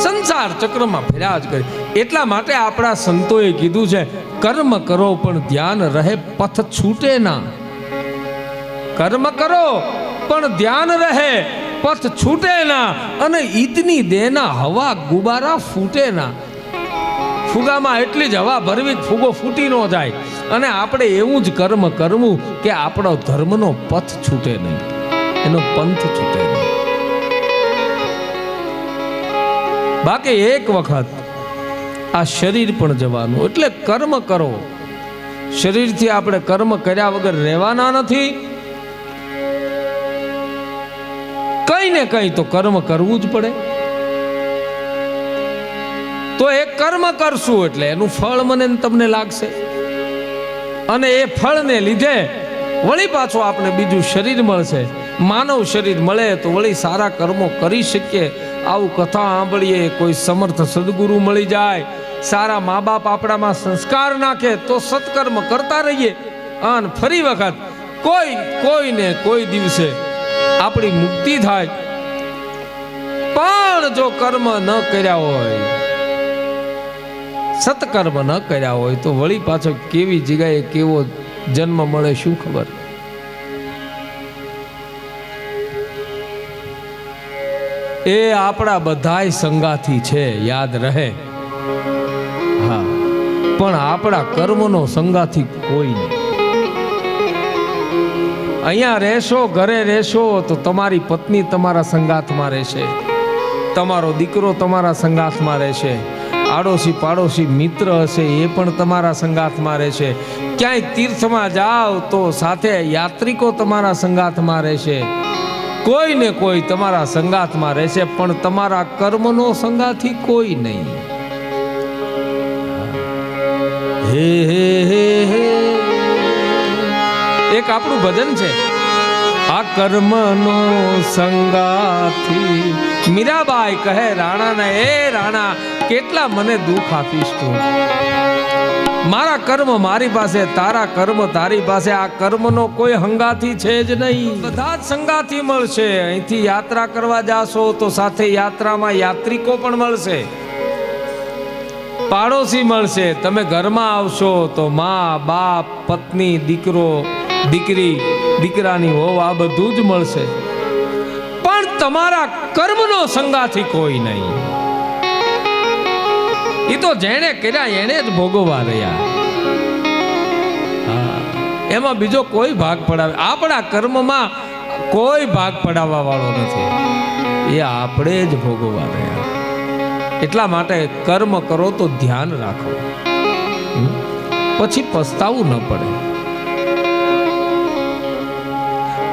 સંસાર ચક્રમાં ફેર્યા જ કરી. એટલા માટે આપણા સંતોએ કીધું છે કર્મ કરો પણ ધ્યાન રહે પથ છૂટે ના. કર્મ કરો પણ ધ્યાન રહે પથ છૂટે ના. અને ઈતની દેના હવા ગુબારા ફૂટે ના. ફુગામાં એટલી જ હવા ભરવી ફુગો ફૂટી ન જાય. અને આપણે એવું જ કર્મ કરવું કે આપણો ધર્મનો પથ છૂટે નહીં, એનો પંથ છૂટે નહીં. બાકી એક વખત આ શરીર પણ જવાનું, એટલે કર્મ કરો. શરીરથી આપણે કર્મ કર્યા વગર રહેવાના નથી. કઈ ને કઈ તો કર્મ કરવું જ પડે. તો એ કર્મ કરશું એટલે એનું ફળ મને તમને લાગશે, અને એ ફળને લીધે વળી પાછું આપણે બીજું શરીર મળશે. માનવ શરીર મળે તો વળી સારા કર્મો કરી શકીએ. આવું કથા સાંભળીએ, કોઈ સમર્થ સદગુરુ મળી જાય, સારા મા બાપ આપણામાં સંસ્કાર નાખે તો સત્કર્મ કરતા રહીએ, અને ફરી વખત કોઈને કોઈ દિવસે આપણી મુક્તિ થાય. પણ જો કર્મ ન કર્યા હોય, સત્કર્મ ન કર્યા હોય, તો વળી પાછો કેવી જગ્યાએ કેવો જન્મ મળે શું ખબર. એ આપણા બધાય સંગાથી છે, યાદ રહે. હા, પણ આપણા કર્મનો સંગાથી કોઈ નહીં. અહીંયા રહેશો, ઘરે રહેશો તો તમારી પત્ની તમારા સંગાથમાં રહેશે, તમારો દીકરો તમારા સંગાથમાં રહેશે, આડોશી પાડોશી મિત્ર હશે એ પણ તમારા સંગાથમાં રહેશે. ક્યાંય તીર્થમાં જાઓ તો સાથે યાત્રિકો તમારા સંગાથમાં રહેશે. કોઈ ને કોઈ તમારા સંગાથમાં રહેશે, પણ તમારા કર્મનો સંગાથી કોઈ નહીં. હે હે હે હે, એક આપણું ભજન છે, આ કર્મનો સંગાથી. મીરાબાઈ કહે રાણાને, એ રાણા કેટલા મને દુઃખ આપીશ તું. મારા કર્મ મારી પાસે, તારા કર્મ તારી પાસે. આ કર્મનો કોઈ હંગાથી છે જ નહીં. બધા જ સંગાથી મળશે. અહીંથી યાત્રા કરવા જાશો તો સાથે યાત્રામાં યાત્રિકો પણ મળશે, પાડોશી મળશે. તમે ઘરમાં આવશો તો મા બાપ, પત્ની, દીકરો, દીકરી, દીકરાની વહુ, આ બધું જ મળશે. પણ તમારા કર્મનો સંગાથી કોઈ નહીં. એ તો જેણે કર્યા એને જ ભોગવવા રહ્યા. હા, એમાં બીજો કોઈ ભાગ પડાવે, આપણા કર્મમાં કોઈ ભાગ પડાવવા વાળો નથી. એ આપણે જ ભોગવવા રહ્યા. એટલા માટે કર્મ કરો તો ધ્યાન રાખો, પછી પસ્તાવું ન પડે.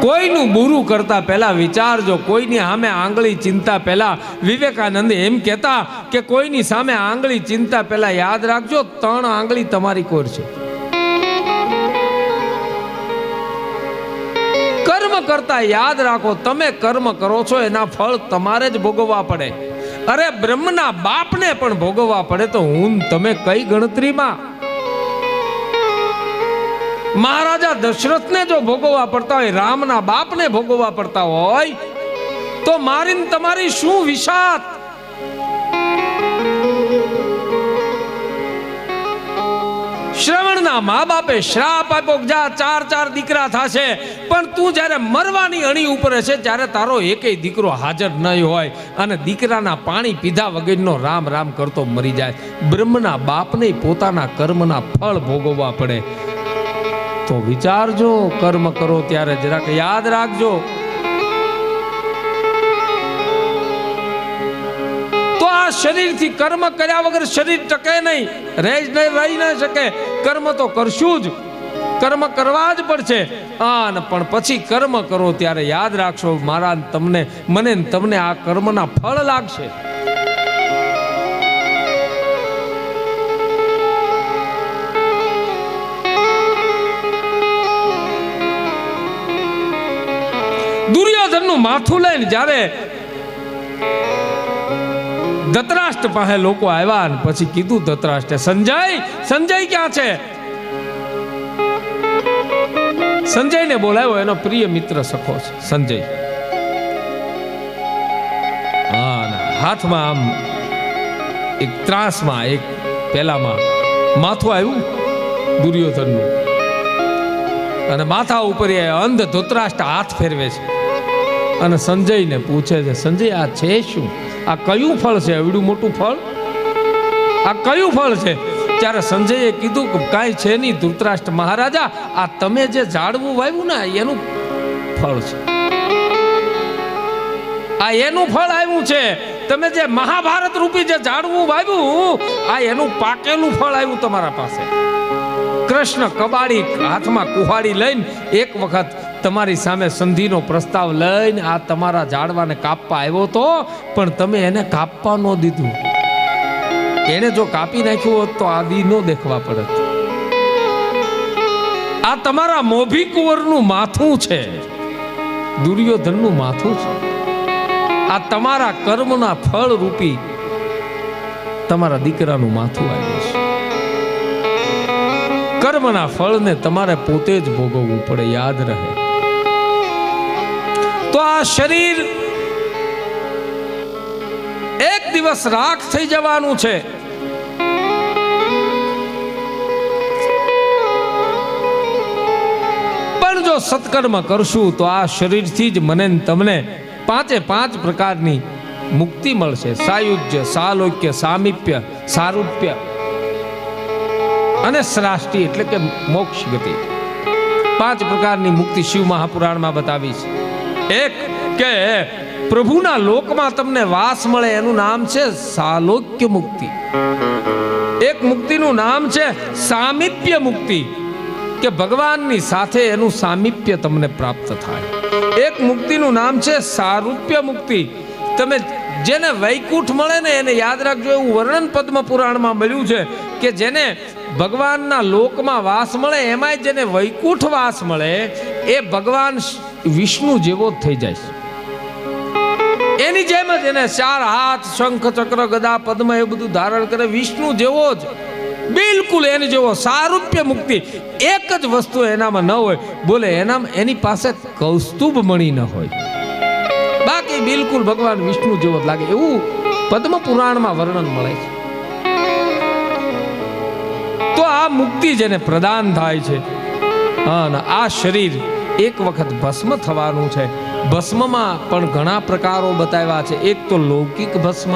કોઈનું બુરું કરતા પહેલા વિચારજો. કોઈની સામે આંગળી ચિંતા પહેલા, વિવેકાનંદ એમ કહેતા કે કોઈની સામે આંગળી ચિંતા પહેલા યાદ રાખજો 3 આંગળી તમારી કોર છે. કર્મ કરતા યાદ રાખો, તમે કર્મ કરો છો એના ફળ તમારે જ ભોગવવા પડે. અરે બ્રહ્મના બાપને પણ ભોગવવા પડે તો હું તમે કઈ ગણતરીમાં? મહારાજા દશરથને જો ભોગવવા પડતા હોય, રામના બાપને ભોગવવા પડતા હોય, તો મારીને તમારી શું વિશાત? શ્રવણના મા બાપે શ્રાપ આપ્યો, જા 4 દીકરા થશે. પણ તું જ્યારે મરવાની અણી ઉપર છે ત્યારે તારો એકેય દીકરો હાજર નહીં હોય, અને દીકરાના પાણી પીધા વગરનો રામ રામ કરતો મરી જાય. બ્રહ્મના બાપને પોતાના કર્મના ફળ ભોગવવા પડે. તો વિચારજો, કર્મ કરો ત્યારે જરાક યાદ રાખજો. તો આ શરીરથી કર્મ કર્યા વગર શરીર ટકે નહીં, રહી ન શકે. કર્મ તો કરશું જ, કર્મ કરવા જ પડશે. અને પણ પછી કર્મ કરો ત્યારે યાદ રાખશો, મારા તમને, મને તમને આ કર્મના ફળ લાગશે. દુર્યોધનનું માથું લઈને જ્યારે ધૃતરાષ્ટ્ર પાસે લોકો આવ્યા, અને પછી કીધું ધૃતરાષ્ટ્રે, સંજય ક્યાં છે? સંજયને બોલાવ્યો, એનો પ્રિય મિત્ર સખો છે સંજય. હાથમાં આમ એક ત્રાસમાં, એક પેલામાં માથું આવ્યું દુર્યોધનનું, અને માથા ઉપર એ અંધ ધૃતરાષ્ટ્ર હાથ ફેરવે છે અને સંજયને પૂછે છે, સંજય આ છે શું? આ કયું ફળ છે? એવડું મોટું ફળ, આ કયું ફળ છે? ત્યારે સંજયે કીધું કે કાંઈ છે નહીં ધૃતરાષ્ટ્ર મહારાજા, આ તમે જે ઝાડવું વાવ્યું ને એનું ફળ છે, આ એનું ફળ આવ્યું છે. તમે જે મહાભારત રૂપી જે ઝાડવું વાવ્યું, આ એનું પાકેલું ફળ આવ્યું તમારા પાસે. કૃષ્ણ કબાડી હાથમાં કુહાડી લઈને એક વખત તમારી સામે સંધિનો પ્રસ્તાવ લઈને આ તમારા ઝાડવાને કાપવા આવ્યો તો, પણ તમે એને કાપવા ન દીધું. એને જો કાપી નાખ્યું હોત તો આ દી ન દેખવા પડત. આ તમારા મોભી કુંવરનું માથું છે, દુર્યોધનનું માથું છે. આ તમારા કર્મના ફળ રૂપી તમારા દીકરાનું માથું આવ્યું છે. કર્મના ફળને તમારે પોતે જ ભોગવવું પડે, યાદ રહે. તો આ શરીર એક દિવસ રાખ થઈ જવાનું છે. પણ જો સત્કર્મ કરશું તો આ શરીરથી જ મને તમને 5 પ્રકારની મુક્તિ મળશે. સાયુજ્ય, સાલોક્ય, સામીપ્ય, સારૂપ્ય અને શ્રાષ્ટિ એટલે કે મોક્ષ ગતિ. 5 પ્રકારની મુક્તિ શિવ મહાપુરાણમાં બતાવી છે. એક કે પ્રભુના લોકમાં તમને વાસ મળે, એનું નામ છે સાલોક્ય મુક્તિ. એક મુક્તિનું નામ છે સામીપ્ય મુક્તિ, કે ભગવાનની સાથે એનું સામીપ્ય તમને પ્રાપ્ત થાય. એક મુક્તિનું નામ છે સારૂપ્ય મુક્તિ. તમે જેને વૈકુંઠ મળે ને એને યાદ રાખજો, એવું વર્ણન પદ્મ પુરાણમાં મળ્યું છે કે જેને ભગવાનના લોકમાં વાસ મળે, એમાંય જેને વૈકુંઠ વાસ મળે એ ભગવાન વિષ્ણુ જેવો જ થઈ જાય છે. એની જેમ જ એને 4 હાથ, શંખ, ચક્ર, ગદા, પદ્મ એ બધું ધારણ કરે, વિષ્ણુ જેવો જ, બિલકુલ એની જેવો. સારૂપ્ય મુક્તિ એક જ વસ્તુ એનામાં ન હોય, બોલે એની પાસે કૌસ્તુભ મણિ ન હોય, બાકી બિલકુલ ભગવાન વિષ્ણુ જેવો જ લાગે, એવું પદ્મ પુરાણમાં વર્ણન મળે છે. તો આ મુક્તિ જેને પ્રદાન થાય છે, અને આ શરીર એક વખત ભસ્મ થવાનું છે. ભસ્મમાં પણ ઘણા પ્રકારો બતાવ્યા છે. એક તો લૌકિક ભસ્મ,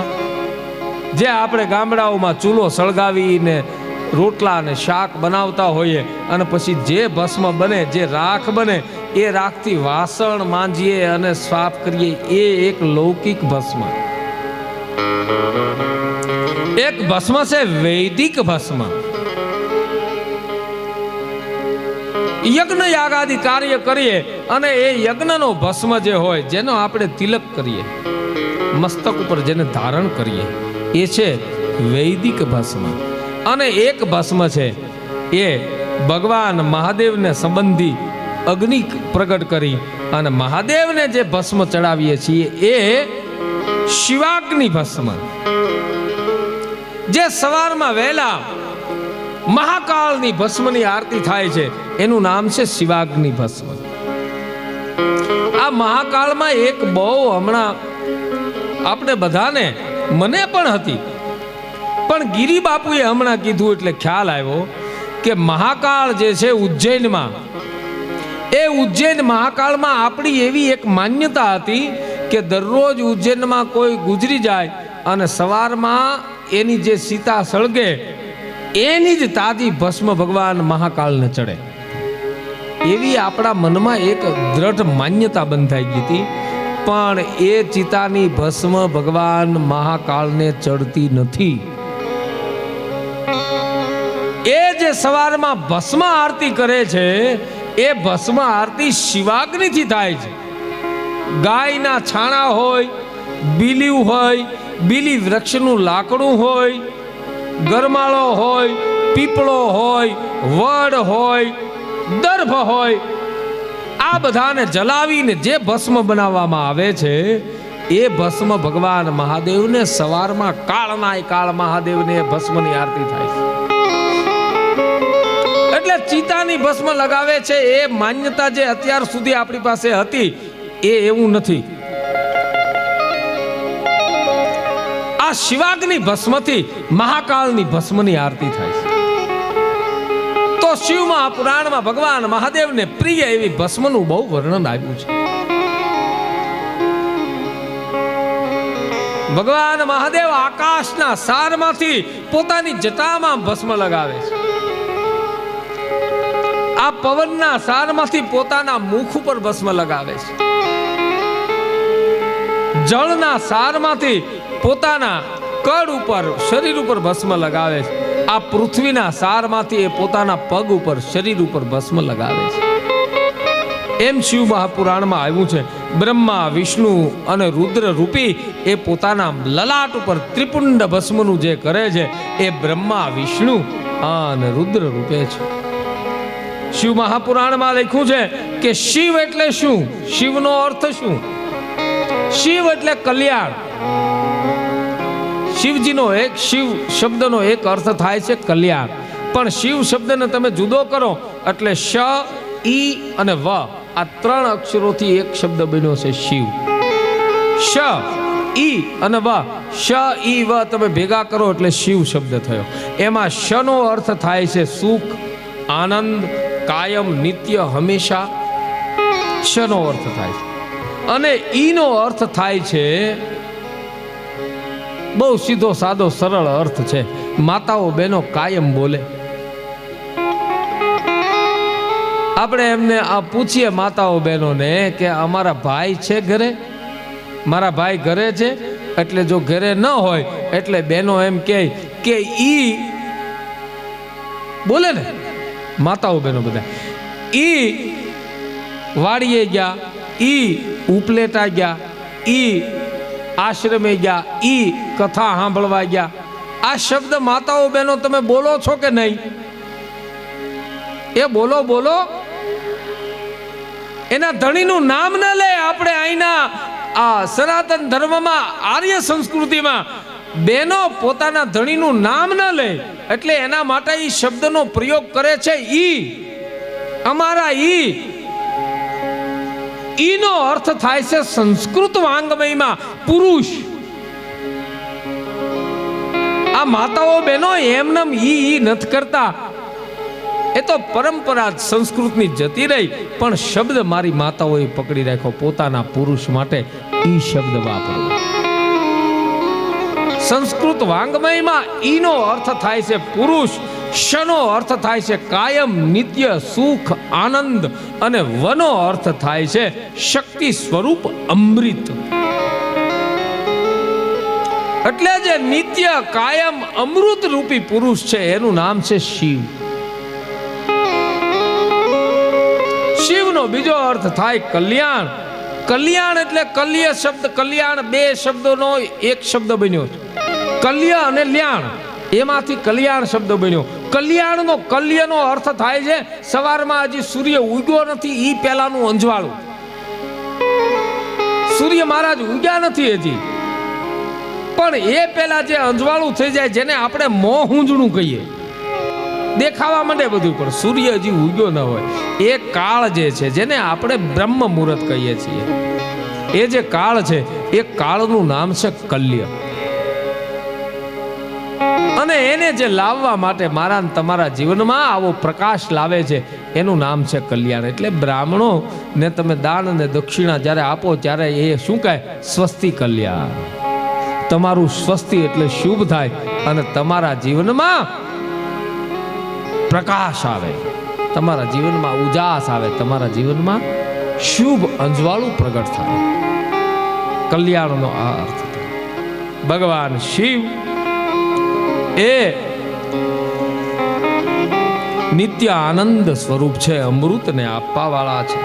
જે આપણે ગામડાઓમાં ચૂલો સળગાવીને રોટલા અને શાક બનાવતા હોઈએ, અને પછી જે ભસ્મ બને, જે રાખ બને, એ રાખથી વાસણ માંજીએ અને સાફ કરીએ, એ એક લૌકિક ભસ્મ. એક ભસ્મ છે વૈદિક ભસ્મ. યજ્ઞ યાગાદિ કાર્ય કરીએ અને એ યજ્ઞનો ભસ્મ જે હોય, જેનો આપણે તિલક કરીએ, મસ્તક ઉપર જેને ધારણ કરીએ, એ છે વૈદિક ભસ્મ. અને એક ભસ્મ છે એ ભગવાન મહાદેવને સંબંધી અગ્નિ પ્રગટ કરી અને મહાદેવને જે ભસ્મ ચડાવીએ છીએ એ શિવાગ્નિ ભસ્મ. જે સવારમાં વહેલા મહાકાળની ભસ્મની આરતી થાય છે, એનું નામ છે શિવાગ્નિ ભસ્મ. આ મહાકાળમાં એક બહુ હમણાં આપણે બધાને, મને પણ હતી, પણ ગિરી બાપુએ હમણાં કીધું એટલે ખ્યાલ આવ્યો કે મહાકાળ જે છે ઉજ્જૈનમાં, એ ઉજ્જૈન મહાકાળમાં આપણી એવી એક માન્યતા હતી કે દરરોજ ઉજ્જૈનમાં કોઈ ગુજરી જાય અને સવારમાં એની જે સીતા સળગે, એની જ તાજી ભસ્મ ભગવાન મહાકાળને ચડે. એવી આપણા મનમાં એક દ્રઢ માન્યતા બંધાઈ ગઈ હતી. પણ એ ચિતાની ભસ્મ ભગવાન મહાકાળને ચડતી નથી. એ જે સવારમાં ભસ્મ આરતી કરે છે, એ ભસ્મ આરતી શિવાગ્નિથી થાય છે. ગાયના છાણા હોય, બીલીયું હોય, બીલી વૃક્ષનું લાકડું હોય, ગરમાળો હોય, પીપળો હોય, વડ હોય, દર્ભ હોય, આ બધાને જલાવીને જે ભસ્મ બનાવવામાં આવે છે, એ ભસ્મ ભગવાન મહાદેવને સવારમાં કાળ મહાદેવને ભસ્મની આરતી થાય છે. એટલે ચિતાની ભસ્મ લગાવે છે, એ માન્યતા જે અત્યાર સુધી આપણી પાસે હતી એ એવું નથી. આ શિવાગ્નિ ભસ્મથી મહાકાળની ભસ્મની આરતી થાય છે. તો શિવ મહાપુરાણમાં ભગવાન મહાદેવને પ્રિય એવી ભસ્મનું બહુ વર્ણન આવ્યું છે. ભગવાન મહાદેવ આકાશના સારમાંથી પોતાની જટામાં ભસ્મ લગાવે છે. આ પવનના સારમાંથી પોતાના મુખ ઉપર ભસ્મ લગાવે છે. જળના સારમાંથી પોતાના કડ ઉપર શરીર ઉપર ભસ્મ લગાવે છે. આ પૃથ્વીના સારમાંથી એ પોતાના પગ ઉપર શરીર ઉપર ભસ્મ લગાવે છે. એમ શિવ મહાપુરાણમાં આવ્યું છે. બ્રહ્મા વિષ્ણુ અને રુદ્ર રૂપી એ પોતાના લલાટ ઉપર ત્રિપુંડ ભસ્મનું જે કરે છે એ બ્રહ્મા વિષ્ણુ અને રુદ્ર રૂપે છે. શિવ મહાપુરાણમાં લખ્યું છે કે શિવ એટલે શું? શિવનો અર્થ શું? શિવ એટલે કલ્યાણ. શિવજીનો એક શિવ શબ્દનો એક અર્થ થાય છે કલ્યાણ. પણ શિવ શબ્દને તમે જુદો કરો એટલે શ, ઈ અને વ આ ત્રણ અક્ષરોથી એક શબ્દ બન્યો છે શિવ. શ, ઈ અને વ, શ, ઈ, વ તમે ભેગા કરો એટલે શિવ શબ્દ થયો. એમાં શ નો અર્થ થાય છે સુખ, આનંદ, કાયમ, નિત્ય, હંમેશા. શ નો અર્થ થાય છે. અને ઈ નો અર્થ થાય છે, બહુ સીધો સાદો સરળ અર્થ છે, માતાઓ બહેનો કાયમ બોલે. આપણે એમને આ પૂછીએ માતાઓ બહેનોને કે અમારા ભાઈ છે ઘરે? મારા ભાઈ ઘરે છે? એટલે જો ઘરે ન હોય એટલે બહેનો એમ કહે કે ઈ બોલે ને. માતાઓ બહેનો બધા ઈ વાડીએ ગયા, ઈ ઉપલેટા ગયા, ઈ આશ્રમે ગયા, ઈ કથા સાંભળવા ગયા. આ શબ્દ માતાઓ બહેનો તમે બોલો છો કે નહીં? એ બોલો બોલો. એના ધણીનું નામ ન લે. આપણે અહીંના આ સનાતન ધર્મમાં આર્ય સંસ્કૃતિમાં બહેનો પોતાના ધણીનું નામ ન લે એટલે એના માટે એ શબ્દનો પ્રયોગ કરે છે ઈ, અમારા ઈ. ઈનો અર્થ થાય છે સંસ્કૃત વાંગ્મયમાં પુરુષ. આ માતાઓ બહેનો એમનેમ ઈ નથી કરતા. એ તો પરંપરા સંસ્કૃતની જતી રહી, પણ શબ્દ મારી માતાઓએ પકડી રાખ્યો પોતાના પુરુષ માટે ઈ શબ્દ વાપરવો. સંસ્કૃત વાંગ્મયમાં ઈનો અર્થ થાય છે પુરુષ, શનો અર્થ થાય છે કાયમ, નિત્ય, સુખ, આનંદ અને વનો અર્થ થાય છે શક્તિ સ્વરૂપ અમૃત. એટલે જે નિત્ય, કાયમ, અમૃત રૂપી પુરુષ છે એનું નામ છે શિવ. શિવનો બીજો અર્થ થાય કલ્યાણ. કલ્યાણ એટલે કલ્ય શબ્દ, કલ્યાણ બે શબ્દોનો એક શબ્દ બન્યો છે. કલ્ય અને લ્યાણ, એમાંથી કલ્યાણ શબ્દ બન્યો. કલ્યાણનો કલ્યનો અર્થ થાય છે સવારમાં હજી સૂર્ય ઉગ્યો નથી ઈ પહેલાનું અંજવાળું. સૂર્ય મહારાજ ઉગ્યા નથી હજી, પણ એ પહેલા જે અંજવાળું થઈ જાય જેને આપણે મોં હુંજણું કહીએ, દેખાવા માંડે બધું, પણ સૂર્ય હજી ઉગ્યો ન હોય એ કાળ જે છે જેને આપણે બ્રહ્મ મુહૂર્ત કહીએ છીએ, એ જે કાળ છે એ કાળનું નામ છે કલ્ય. અને એને જે લાવવા માટે મારા તમારા જીવનમાં આવો પ્રકાશ લાવે છે એનું નામ છે કલ્યાણ. એટલે બ્રાહ્મણો ને તમે દાન અને દક્ષિણા જ્યારે આપો ત્યારે એ શું કહે? સ્વસ્તિ કલ્યાણ. તમારું સ્વસ્તિ એટલે શુભ થાય અને તમારા જીવનમાં પ્રકાશ આવે, તમારા જીવનમાં ઉજાસ આવે, તમારા જીવનમાં શુભ અંજવાળું પ્રગટ થાય. કલ્યાણનો આ અર્થ થાય. ભગવાન શિવ એ નિત્ય આનંદ સ્વરૂપ છે, અમૃતને આપવા વાળા છે.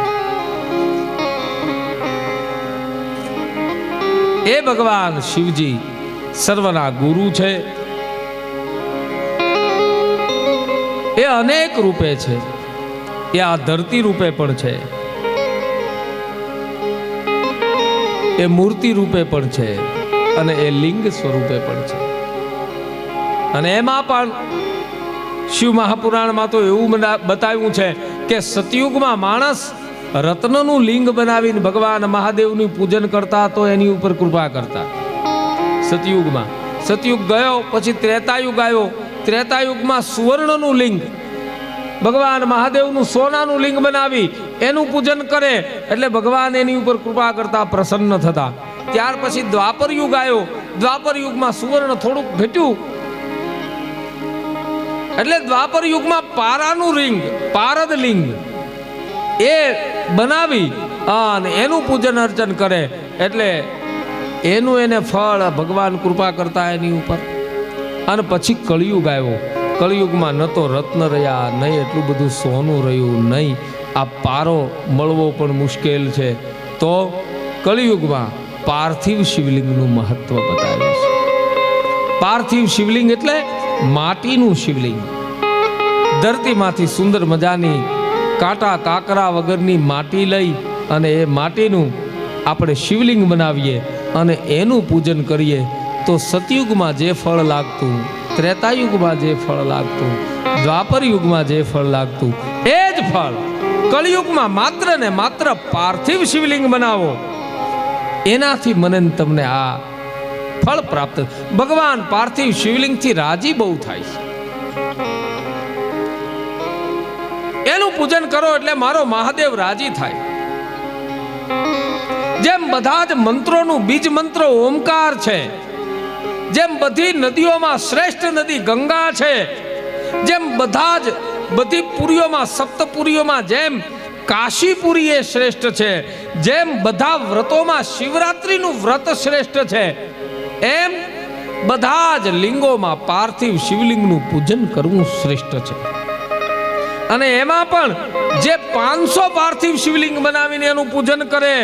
એ ભગવાન શિવજી સર્વના ગુરુ છે. એ અનેક રૂપે છે. એ આ ધરતી રૂપે પણ છે, એ મૂર્તિ રૂપે પણ છે અને એ લિંગ સ્વરૂપે પણ છે. અને એમાં પણ શિવ મહાપુરાણમાં તો એવું બતાવ્યું છે કે સતયુગમાં માણસ રત્નનું લિંગ બનાવીને ભગવાન મહાદેવનું પૂજન કરતા તો એની ઉપર કૃપા કરતા. સતયુગમાં સતયુગ ગયો, પછી ત્રેતાયુગ આવ્યો. ત્રેતાયુગમાં સુવર્ણનું લિંગ, ભગવાન મહાદેવનું સોનાનું લિંગ બનાવી એનું પૂજન કરે એટલે ભગવાન એની ઉપર કૃપા કરતા, પ્રસન્ન થતા. ત્યાર પછી દ્વાપર યુગ આવ્યો. દ્વાપર યુગમાં સુવર્ણ થોડુંક ઘટ્યું એટલે દ્વાપર યુગમાં પારાનું લિંગ, પારદ લિંગ એ બનાવી અને એનું પૂજન અર્ચન કરે એટલે એનું એને ફળ ભગવાન કૃપા કરતા એની ઉપર. અને પછી કળિયુગ આવ્યો. કળિયુગમાં ન તો રત્ન રહ્યા, નહીં એટલું બધું સોનું રહ્યું, નહીં આ પારો મળવો પણ મુશ્કેલ છે. તો કળિયુગમાં પાર્થિવ શિવલિંગનું મહત્વ બતાવ્યું છે. પાર્થિવ શિવલિંગ એટલે માટીનું શિવલિંગ. ધરતીમાંથી સુંદર મજાની કાંટા કાકરા વગરની માટી લઈ અને એ માટીનું આપણે શિવલિંગ બનાવીએ અને એનું પૂજન કરીએ તો સતયુગમાં જે ફળ લાગતું, ત્રેતાયુગમાં જે ફળ લાગતું, દ્વાપર યુગમાં જે ફળ લાગતું, એ જ ફળ કળિયુગમાં માત્ર ને માત્ર પાર્થિવ શિવલિંગ બનાવો, એનાથી મને તમને આ ફળ પ્રાપ્ત. ભગવાન પાર્થિવ શિવલિંગથી રાજી બહુ થાય છે. એનું પૂજન કરો એટલે મારો મહાદેવ રાજી થાય. જેમ બધા જ મંત્રોનું બીજ મંત્ર ઓમકાર છે, જેમ બધી નદીઓમાં શ્રેષ્ઠ નદી ગંગા છે, જેમ બધી પુરીઓમાં સપ્તપુરીઓમાં જેમ કાશીપુરી એ શ્રેષ્ઠ છે, જેમ બધા વ્રતોમાં શિવરાત્રીનું વ્રત શ્રેષ્ઠ છે, એમ બધા જ લિંગોમાં પાર્થિવ શિવલિંગનું પૂજન કરવું શ્રેષ્ઠ છે. અને એમાં પણ જે 500 પાર્થિવ શિવલિંગ બનાવીને એનું પૂજન કરે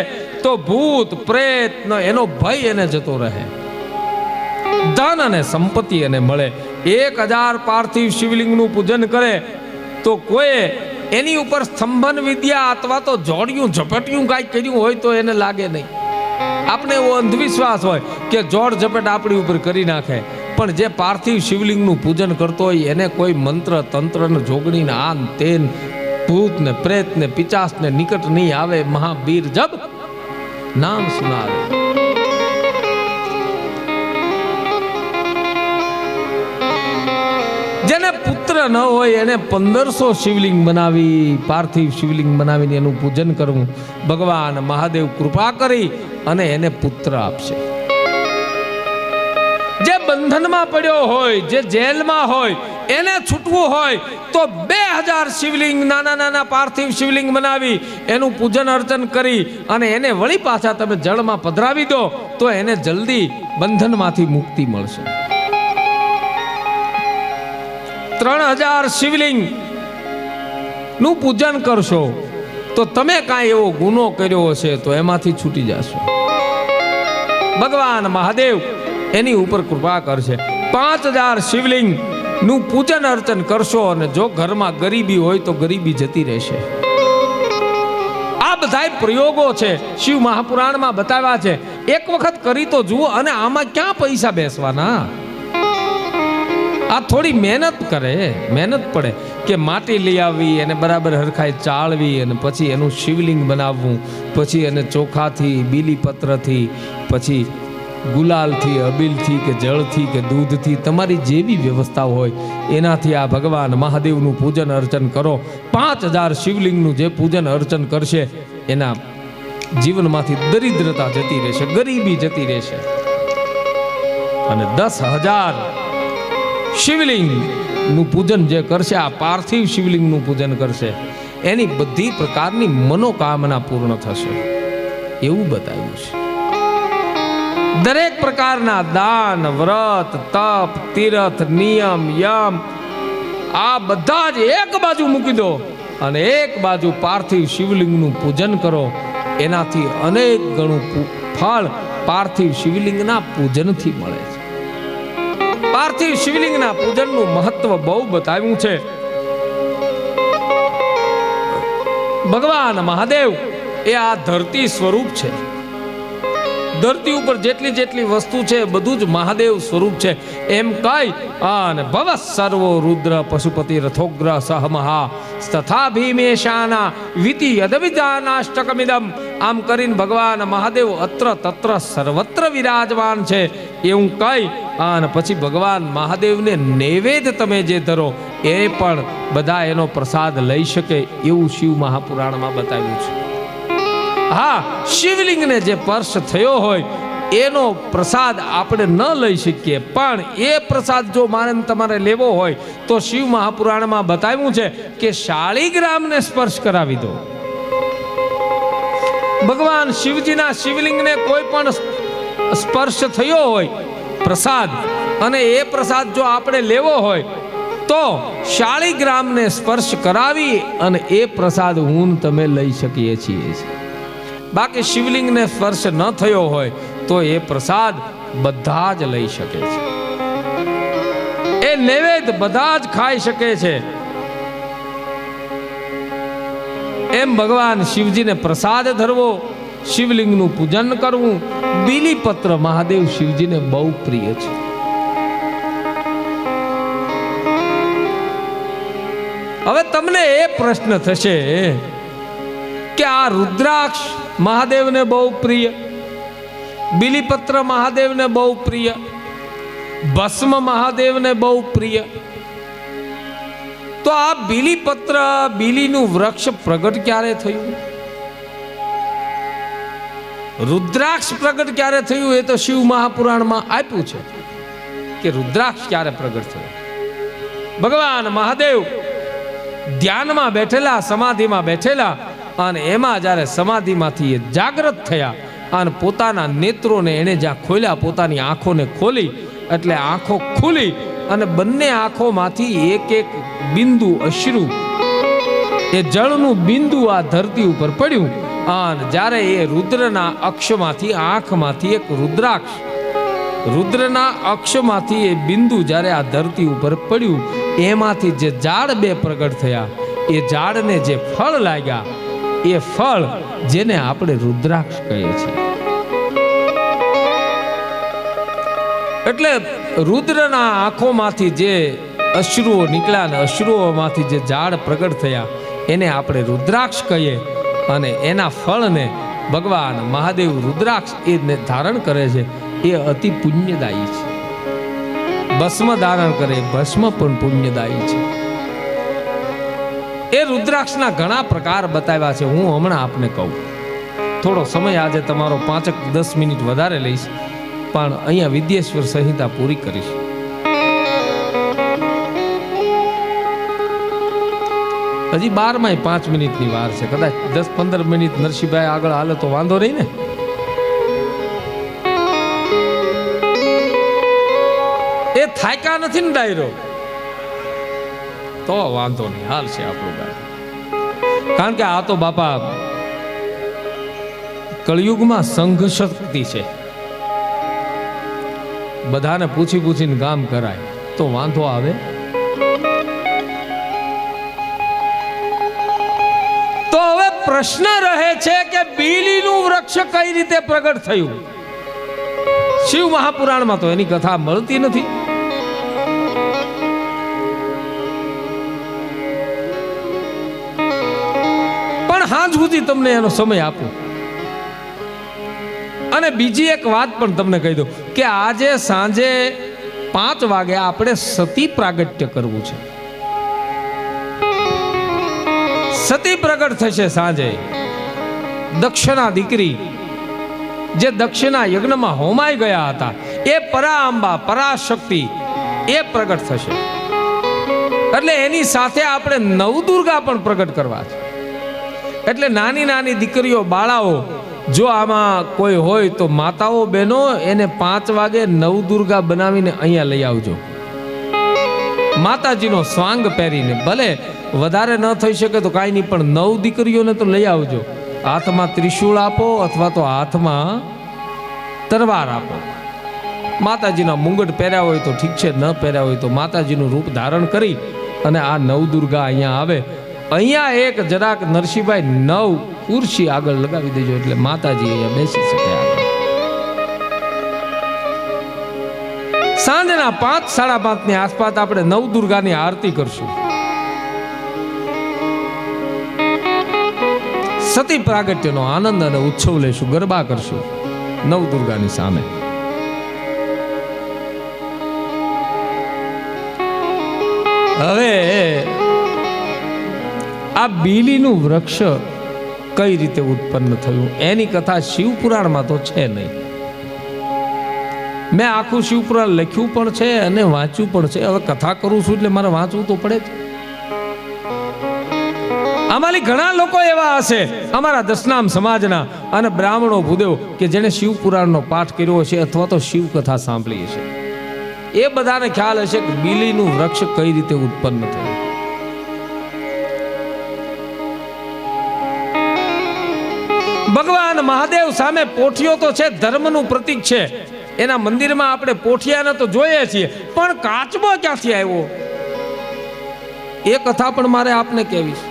તો ભૂત પ્રેત એનો ભય એને જતો રહે, ધન અને સંપત્તિ એને મળે. 1000 પાર્થિવ શિવલિંગનું પૂજન કરે તો કોઈ એની ઉપર સ્તંભન વિદ્યા અથવા તો જોડિયું ઝપટિયું કાંઈ કર્યું હોય તો એને લાગે નહીં. આપણે એવો અંધવિશ્વાસ હોય કે જોડ ઝપટ આપણી ઉપર કરી નાખે, પણ જે પાર્થિવ શિવલિંગનું પૂજન કરતો હોય એને કોઈ મંત્ર તંત્ર ને જોગણીને આન તેન ભૂત ને પ્રેત ને પિચાસ ને નિકટ નહીં આવે. મહાવીર જબ નામ સુનાવે. જેને પુત્ર ન હોય એને 1500 શિવલિંગ બનાવી, પાર્થિવ શિવલિંગ બનાવીને એનું પૂજન કરવું. ભગવાન મહાદેવ કૃપા કરી અને એને પુત્ર આપશે. જે બંધનમાં પડ્યો હોય, જે જેલમાં હોય, એને છૂટવું હોય તો 2000 શિવલિંગ નાના નાના પાર્થિવ શિવલિંગ બનાવી એનું પૂજન અર્ચન કરી અને એને વળી પાછા તમે જળમાં પધરાવી દો તો એને જલ્દી બંધનમાંથી મુક્તિ મળશે. 3000 શિવલિંગ નું પૂજન કરશો તો તમે કાંઈ એવો ગુનો કર્યો હશે તો એમાંથી છૂટી જશો. ભગવાન મહાદેવ એની ઉપર કૃપા કરશે. 5000 શિવલિંગ નું પૂજન અર્ચન કરશો અને જો ઘરમાં ગરીબી હોય તો ગરીબી જતી રહેશે. આ બધા પ્રયોગો છે, શિવ મહાપુરાણમાં બતાવ્યા છે. એક વખત કરી તો જુઓ. અને આમાં ક્યાં પૈસા બેસવાના? આ થોડી મહેનત કરે, મહેનત પડે કે માટી લઈ આવવી એને બરાબર હરખાઈ ચાળવી અને પછી એનું શિવલિંગ બનાવવું, પછી એને ચોખાથી, બીલીપત્રથી, પછી ગુલાલથી, અબીલથી કે જળથી કે દૂધથી, તમારી જેવી વ્યવસ્થા હોય એનાથી આ ભગવાન મહાદેવનું પૂજન અર્ચન કરો. 5000 શિવલિંગનું જે પૂજન અર્ચન કરશે એના જીવનમાંથી દરિદ્રતા જતી રહેશે, ગરીબી જતી રહેશે. અને 10,000 શિવલિંગ નું પૂજન જે કરશે, આ પાર્થિવ શિવલિંગ નું પૂજન કરશે, એની બધી પ્રકારની મનોકામના પૂર્ણ થશે એવું બતાવ્યું છે. દરેક પ્રકારના દાન, વ્રત, તપ, તીર્થ, નિયમ, યમ આ બધા જ એક બાજુ મૂકી દો અને એક બાજુ પાર્થિવ શિવલિંગનું પૂજન કરો. એનાથી અનેક ગણું ફળ પાર્થિવ શિવલિંગના પૂજનથી મળે છે. પાર્થિવ શિવલિંગના પૂજનનું મહત્વ બહુ બતાવ્યું છે. ભગવાન મહાદેવ એ આ ધરતી સ્વરૂપ છે. ધરતી ઉપર જેટલી જેટલી વસ્તુ છે બધું જ મહાદેવ સ્વરૂપ છે એમ કઈ અને ભવ સર્વો રુદ્ર પશુપતિ રથોગ્ર સહમહા તથા ભીમેશાના વિતિ અદવિજાનાષ્ટકમિદમ. આમ કરીને ભગવાન મહાદેવ અત્ર તત્ર સર્વત્ર વિરાજમાન છે એવું કઈ અને પછી ભગવાન મહાદેવને નૈવેદ્ય તમે જે ધરો એ પણ બધા એનો પ્રસાદ લઈ શકે એવું શિવ મહાપુરાણમાં બતાવ્યું છે. હા, શિવલિંગને જે સ્પર્શ થયો હોય એનો પ્રસાદ આપણે ન લઈ શકીએ, પણ એ પ્રસાદ જો મારે તમારે લેવો હોય તો શિવ મહાપુરાણમાં બતાવ્યું છે કે શાળીગ્રામને સ્પર્શ કરાવી દો. ભગવાન શિવજીના શિવલિંગને કોઈ પણ સ્પર્શ થયો હોય પ્રસાદ, અને એ પ્રસાદ જો આપણે લેવો હોય તો શાળીગ્રામને સ્પર્શ કરાવી અને એ પ્રસાદ હું તમે લઈ શકીએ છીએ. બાકી શિવલિંગને સ્પર્શ ન થયો હોય તો એ પ્રસાદ બધા જ લઈ શકે છે. એ નૈવેદ્ય બધા જ ખાઈ શકે છે. એમ ભગવાન શિવજીને પ્રસાદ ધરવો, શિવલિંગનું પૂજન કરવું, બીલીપત્ર મહાદેવ શિવજીને બહુ પ્રિય છે. હવે તમને એ પ્રશ્ન થશે કે આ રુદ્રાક્ષ મહાદેવને બહુ પ્રિય, બીલીપત્ર મહાદેવને બહુ પ્રિય, ભસ્મ મહાદેવને બહુ પ્રિય, તો આ બીલીપત્ર, બીલીનું વૃક્ષ પ્રગટ ક્યારે થયું? રુદ્રાક્ષ પ્રગટ ક્યારે થયું એ તો શિવ મહાપુરાણમાં આપ્યું છે કે રુદ્રાક્ષ ક્યારે પ્રગટ થયું. ભગવાન મહાદેવ ધ્યાનમાં બેઠેલા, સમાધિમાં બેઠેલા, અને એમાં જ્યારે સમાધિમાંથી એ જાગૃત થયા અને પોતાના નેત્રોને એને જ્યાં ખોલ્યા, પોતાની આંખોને ખોલી, એટલે આંખો ખુલી અને બંને આંખોમાંથી એક એક બિંદુ અશ્રુ, એ જળનું બિંદુ આ ધરતી ઉપર પડ્યું. અને જ્યારે એ રુદ્રના અક્ષમાંથી, આંખમાંથી એક રુદ્રાક્ષ, રુદ્રના અક્ષમાંથી એ બિંદુ જ્યારે આ ધરતી ઉપર પડ્યું, એમાંથી જે ઝાડ બે પ્રગટ થયા, એ ઝાડને જે ફળ લાગ્યા, એ ફળ જેને આપણે રુદ્રાક્ષ કહીએ છીએ. એટલે રુદ્રના આંખોમાંથી જે અશ્રુઓ નીકળ્યા ને અશ્રુઓમાંથી જે ઝાડ પ્રગટ થયા એને આપણે રુદ્રાક્ષ કહીએ. અને એના ફળને ભગવાન મહાદેવ રુદ્રાક્ષ એ ધારણ કરે છે. એ અતિ પુણ્યદાયી છે. ભસ્મ ધારણ કરે, ભસ્મ પણ પુણ્યદાયી છે. એ રુદ્રાક્ષના ઘણા પ્રકાર બતાવ્યા છે. હું હમણાં આપને કહું, થોડો સમય આજે તમારો 5-10 મિનિટ વધારે લઈશ, પણ અહીંયા વિદ્યેશ્વર સંહિતા પૂરી કરીશ. હજી 12માં 5 મિનિટની વાર છે. કદાચ 10-15 મિનિટ નરસિંહભાઈ આગળ હાલે તો વાંધો નહીં ને? એ થાક્યા નથી ને ડાયરો, તો વાંધો નહીં, હાલ છે આપણું ભાઈ. કારણ કે આ તો બાપા કળિયુગમાં સંઘ શક્તિ છે. બધાને પૂછી પૂછીને કામ કરાય તો વાંધો આવે. તો હવે પ્રશ્ન રહે છે કે બીલીનું વૃક્ષ કઈ રીતે પ્રગટ થયું? શિવ મહાપુરાણમાં તો એની કથા મળતી નથી. પણ હાજ સુધી તમને એનો સમય આપું. અને બીજી એક વાત પણ તમને કહી દઉં કે આજે સાંજે 5 વાગે આપણે સતી પ્રાગટ્ય કરવું છે. સતી પ્રગટ થશે સાંજે. દક્ષના દીકરી જે દક્ષના યજ્ઞમાં હોમાઈ ગયા હતા, એ પરાઅંબા, પરાશક્તિ, એ પ્રગટ થશે. એટલે એની સાથે આપણે નવદુર્ગા પણ પ્રગટ કરવા છે. એટલે નાની નાની દીકરીઓ, બાળાઓ જો આમાં કોઈ હોય તો માતાઓ, બહેનો, એને 5 વાગે નવદુર્ગા બનાવીને અહીંયા લઈ આવજો. માતાજીનો સ્વાંગ પહેરીને, ભલે વધારે ન થઈ શકે તો કાંઈ નહીં, પણ 9 દીકરીઓને તો લઈ આવજો. હાથમાં ત્રિશૂળ આપો અથવા તો હાથમાં તરવાર આપો. માતાજીના મુંગટ પહેર્યા હોય તો ઠીક છે, ન પહેર્યા હોય તો માતાજીનું રૂપ ધારણ કરી અને આ નવદુર્ગા અહીંયા આવે. અહીંયા એક જરાક નરસિંહભાઈ 9 ખુરશી આગળ લગાવી દેજો, એટલે માતાજી અહીંયા બેસી શકે. સાંજના 5-5:30 ની આસપાસ આપણે નવદુર્ગાની આરતી કરશું. સતી પ્રાગટ્યનો આનંદ અને ઉત્સવ લેશું, ગરબા કરશું નવદુર્ગાની સામે. હવે આ બીલીનું વૃક્ષ કઈ રીતે ઉત્પન્ન થયું એની કથા શિવપુરાણમાં તો છે નહીં. મેં આખું શિવપુરાણ લખ્યું પણ છે અને વાંચ્યું પણ છે. હવે કથા કરું છું એટલે મારે વાંચવું તો પડે જ. આમાંથી ઘણા લોકો એવા હશે અમારા દશનામ સમાજના અને બ્રાહ્મણો ભૂદેવ કે જેને શિવ પુરાણનો પાઠ કર્યો છે અથવા તો શિવ કથા સાંભળી છે. એ બધાને ખ્યાલ હશે કે બીલીનું વૃક્ષ કઈ રીતે ઉત્પન્ન થયું. ભગવાન મહાદેવ સામે પોઠિયો તો છે, ધર્મનું પ્રતીક છે. એના મંદિરમાં આપણે પોઠિયાને તો જોઈએ છીએ, પણ કાચબો ક્યાંથી આવ્યો એ કથા પણ મારે આપને કહેવી છે.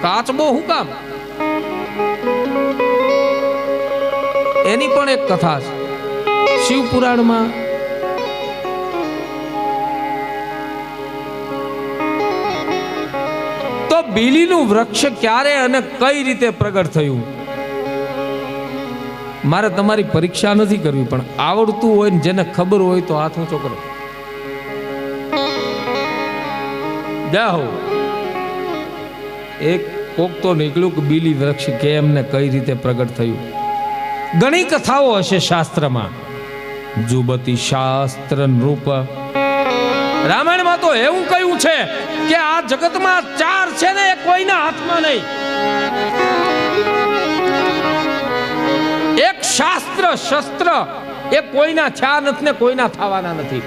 કાચબો શું કામ, એની પણ એક કથા છે શિવ પુરાણમાં. તો બીલીનું વૃક્ષ ક્યારે અને કઈ રીતે પ્રગટ થયું, મારે તમારી પરીક્ષા નથી કરવી, પણ આવડતું હોય ને જેને ખબર હોય તો હાથ ઊંચો કરો. જાઓ, એક કોક તો નીકળ્યું કે બીલી વૃક્ષ કેમ ને કઈ રીતે પ્રગટ થયું. ઘણી કથાઓ હશે શાસ્ત્રમાં. જુબતી શાસ્ત્ર નૃપ, રામાયણમાં તો એવું કહ્યું છે કે આ જગતમાં ચાર છે ને એ કોઈના હાથમાં નહીં. એક શાસ્ત્ર શસ્ત્ર એ કોઈના થયા નથી ને કોઈના થવાના નથી.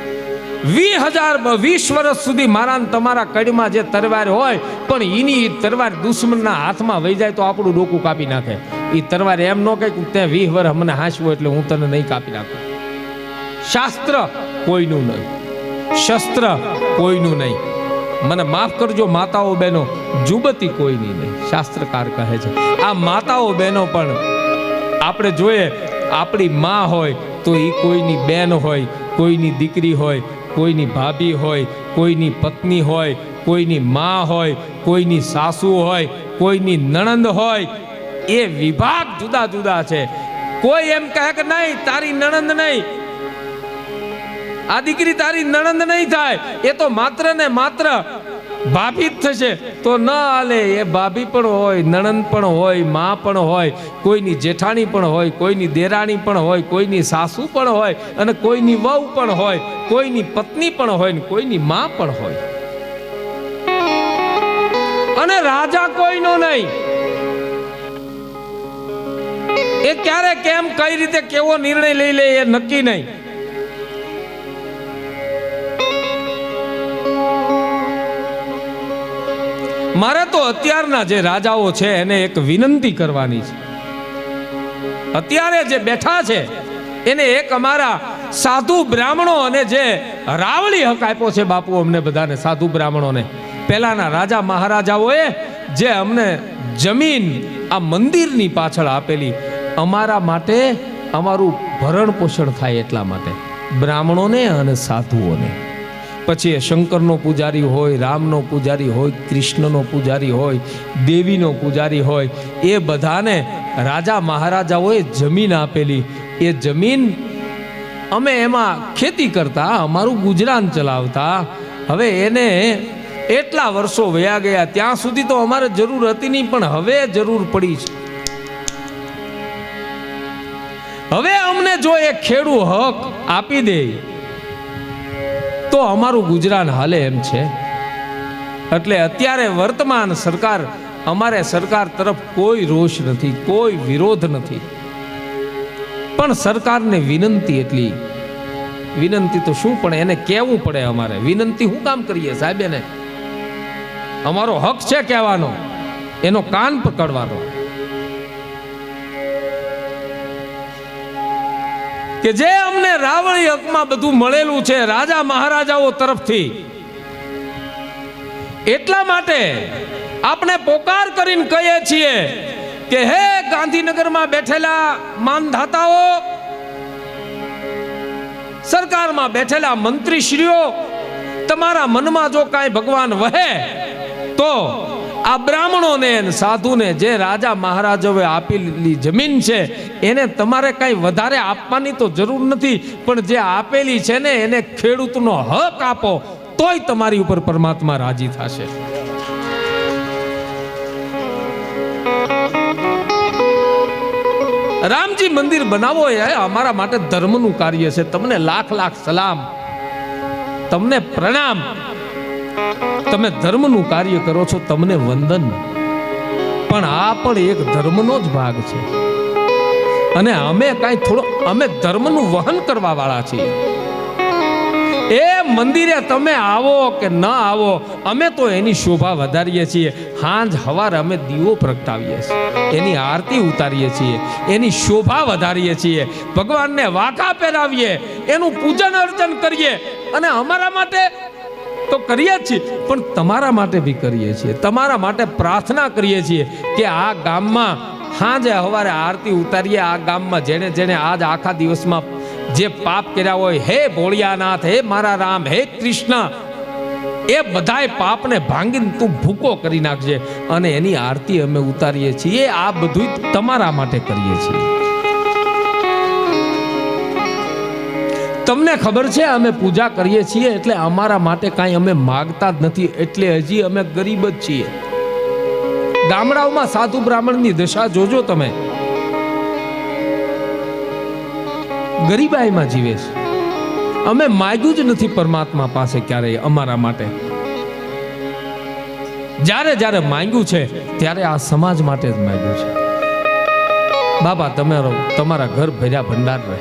20 વર્ષ સુધી મારા તમારા કડમાં જે તરવાર હોય, પણ એની તરવાર દુશ્મનના હાથમાં વહી જાય તો આપણું ડોકું કાપી નાખે. એ તરવાર એમ ન કહે કે તે 20 વર્ષ મને હાંસવું એટલે હું તને નહીં કાપી નાખું. શાસ્ત્ર કોઈનું નહીં, શસ્ત્ર કોઈનું નહીં. મને માફ કરજો માતાઓ બહેનો, જુબતી કોઈની નહીં. શાસ્ત્રકાર કહે છે આ માતાઓ બહેનો પણ આપણે જોઈએ, આપણી માં હોય તો એ કોઈની બેન હોય, કોઈની દીકરી હોય, કોઈની ભાભી હોય, કોઈની પત્ની હોય, કોઈની માં હોય, કોઈની સાસુ હોય, કોઈની નણંદ હોય. એ વિભાગ જુદા જુદા છે. કોઈ એમ કહે કે નહીં તારી નણંદ નહીં, આ દીકરી તારી નણંદ નહીં થાય, એ તો માત્ર ને માત્ર ભાભી જ થશે, તો ન હાલે. એ ભાભી પણ હોય, નણંદ પણ હોય, માં પણ હોય, કોઈની જેઠાણી પણ હોય, કોઈની દેરાણી પણ હોય, કોઈની સાસુ પણ હોય, અને કોઈની વહુ પણ હોય, કોઈની પત્ની પણ હોય, ને કોઈની માં પણ હોય. અને રાજા કોઈનો નહીં. એ ક્યારે કેમ કઈ રીતે કેવો નિર્ણય લઈ લે એ નક્કી નહીં. મારે તો અત્યારના જે રાજાઓ છે એને એક વિનંતી કરવાની છે. અત્યારે જે બેઠા છે એને એક અમારા સાધુ બ્રાહ્મણો અને જે રાવળી હક આપ્યો છે બાપુ અમને બધાને, સાધુ બ્રાહ્મણોને, પહેલાના રાજા મહારાજાઓએ જે અમને જમીન આ મંદિરની પાછળ આપેલી, અમારા માટે અમારું ભરણ પોષણ થાય એટલા માટે, બ્રાહ્મણોને અને સાધુઓને. પછી એ શંકરનો પૂજારી હોય, રામનો પૂજારી હોય, કૃષ્ણનો પૂજારી હોય, દેવીનો પૂજારી હોય, એ બધાને રાજા મહારાજાઓએ જમીન આપેલી. એ જમીન અમે એમાં ખેતી કરતા, અમારું ગુજરાન ચલાવતા. હવે એને એટલા વર્ષો વયા ગયા, ત્યાં સુધી તો અમારે જરૂર હતી નહીં, પણ હવે જરૂર પડી છે. હવે અમને જો એ ખેડૂ હક આપી દે તો અમારું ગુજરાન હાલે એમ છે. એટલે અત્યારે વર્તમાન સરકાર, અમારે સરકાર તરફ કોઈ રોષ નથી, કોઈ વિરોધ નથી, પણ સરકારને વિનંતી, એટલી વિનંતી તો શું, પણ એને કહેવું પડે. અમારે વિનંતી શું કામ કરીએ સાહેબ? એને અમારો હક છે કહેવાનો, એનો કાન પકડવાનો. કે જે અમને રાવળી હકમાં બધું મળેલું છે રાજા મહારાજાઓ તરફથી, એટલા માટે આપણે પોકાર કરીને કહીએ છીએ કે હે ગાંધીનગરમાં બેઠેલા માનધાતાઓ, સરકારમાં બેઠેલા મંત્રીશ્રીઓ, તમારા મનમાં જો કાંઈ ભગવાન વહે તો આ બ્રાહ્મણોને સાધુને જે રાજા મહારાજાઓએ આપેલી જમીન છે એને તમારે કઈ વધારે આપવાની તો જરૂર નથી, પણ જે આપેલી છે ને એને ખેડૂતનો હક આપો, તોય તમારી ઉપર પરમાત્મા રાજી થશે. રામજી મંદિર બનાવો એ અમારા માટે ધર્મનું કાર્ય છે. તમને લાખ લાખ સલામ, તમને પ્રણામ. તમે ધર્મનું કાર્ય કરો છો, તમને વંદન. પણ આ પણ એક ધર્મનો જ ભાગ છે. અને અમે ધર્મનું વહન કરવા વાળા છીએ. એ મંદિરે તમે આવો કે ન આવો, અમે તો એની શોભા વધારીએ છીએ. સાંજ સવારે અમે દીવો પ્રગટાવીએ છીએ, એની આરતી ઉતારીએ છીએ, એની શોભા વધારીએ છીએ, ભગવાનને વાંકા પહેરાવીએ, એનું પૂજન અર્ચન કરીએ. અને અમારા માટે તો કરીએ જ છીએ, પણ તમારા માટે બી કરીએ છીએ. તમારા માટે પ્રાર્થના કરીએ છીએ કે આ ગામમાં સાંજે સવારે આરતી ઉતારીએ. આ ગામમાં જેણે જેણે આજ આખા દિવસમાં જે પાપ કર્યા હોય, હે ભોળિયાનાથ, હે મારા રામ, હે કૃષ્ણ, એ બધાય પાપને ભાંગીને તું ભૂકો કરી નાખજે. અને એની આરતી અમે ઉતારીએ છીએ. આ બધું તમારા માટે કરીએ છીએ. તમને ખબર છે અમે પૂજા કરીએ છીએ એટલે અમારા માટે કાંઈ અમે માગતા જ નથી. એટલે હજી અમે ગરીબ જ છીએ. ગામડાઓમાં સાધુ બ્રાહ્મણની દશા જોજો તમે, ગરીબાઈમાં જીવે છે. અમે માગ્યું જ નથી પરમાત્મા પાસે ક્યારેય અમારા માટે. જ્યારે જ્યારે માંગ્યું છે ત્યારે આ સમાજ માટે જ માંગ્યું છે. બાબા તમારા ઘર ભર્યા ભંડાર રહે.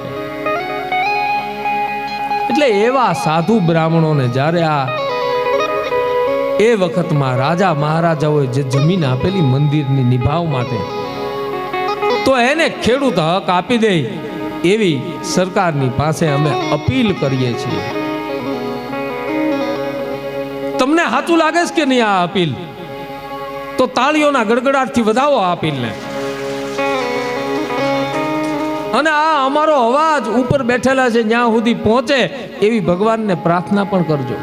એટલે એવા સાધુ બ્રાહ્મણોને જ્યારે એ વખતમાં રાજા મહારાજાઓએ જે જમીન આપેલી મંદિરની નિભાવ માટે, તો એને ખેડૂત હક આપી દે એવી સરકારની પાસે અમે અપીલ કરીએ છીએ. તમને સાચું લાગે છે કે નહીં આ અપીલ? તો તાળીઓના ગડગડાટથી વધાવો આ અપીલને. અને આ અમારો અવાજ ઉપર બેઠેલા છે જ્યાં સુધી પહોંચે એવી ભગવાનને પ્રાર્થના પણ કરજો.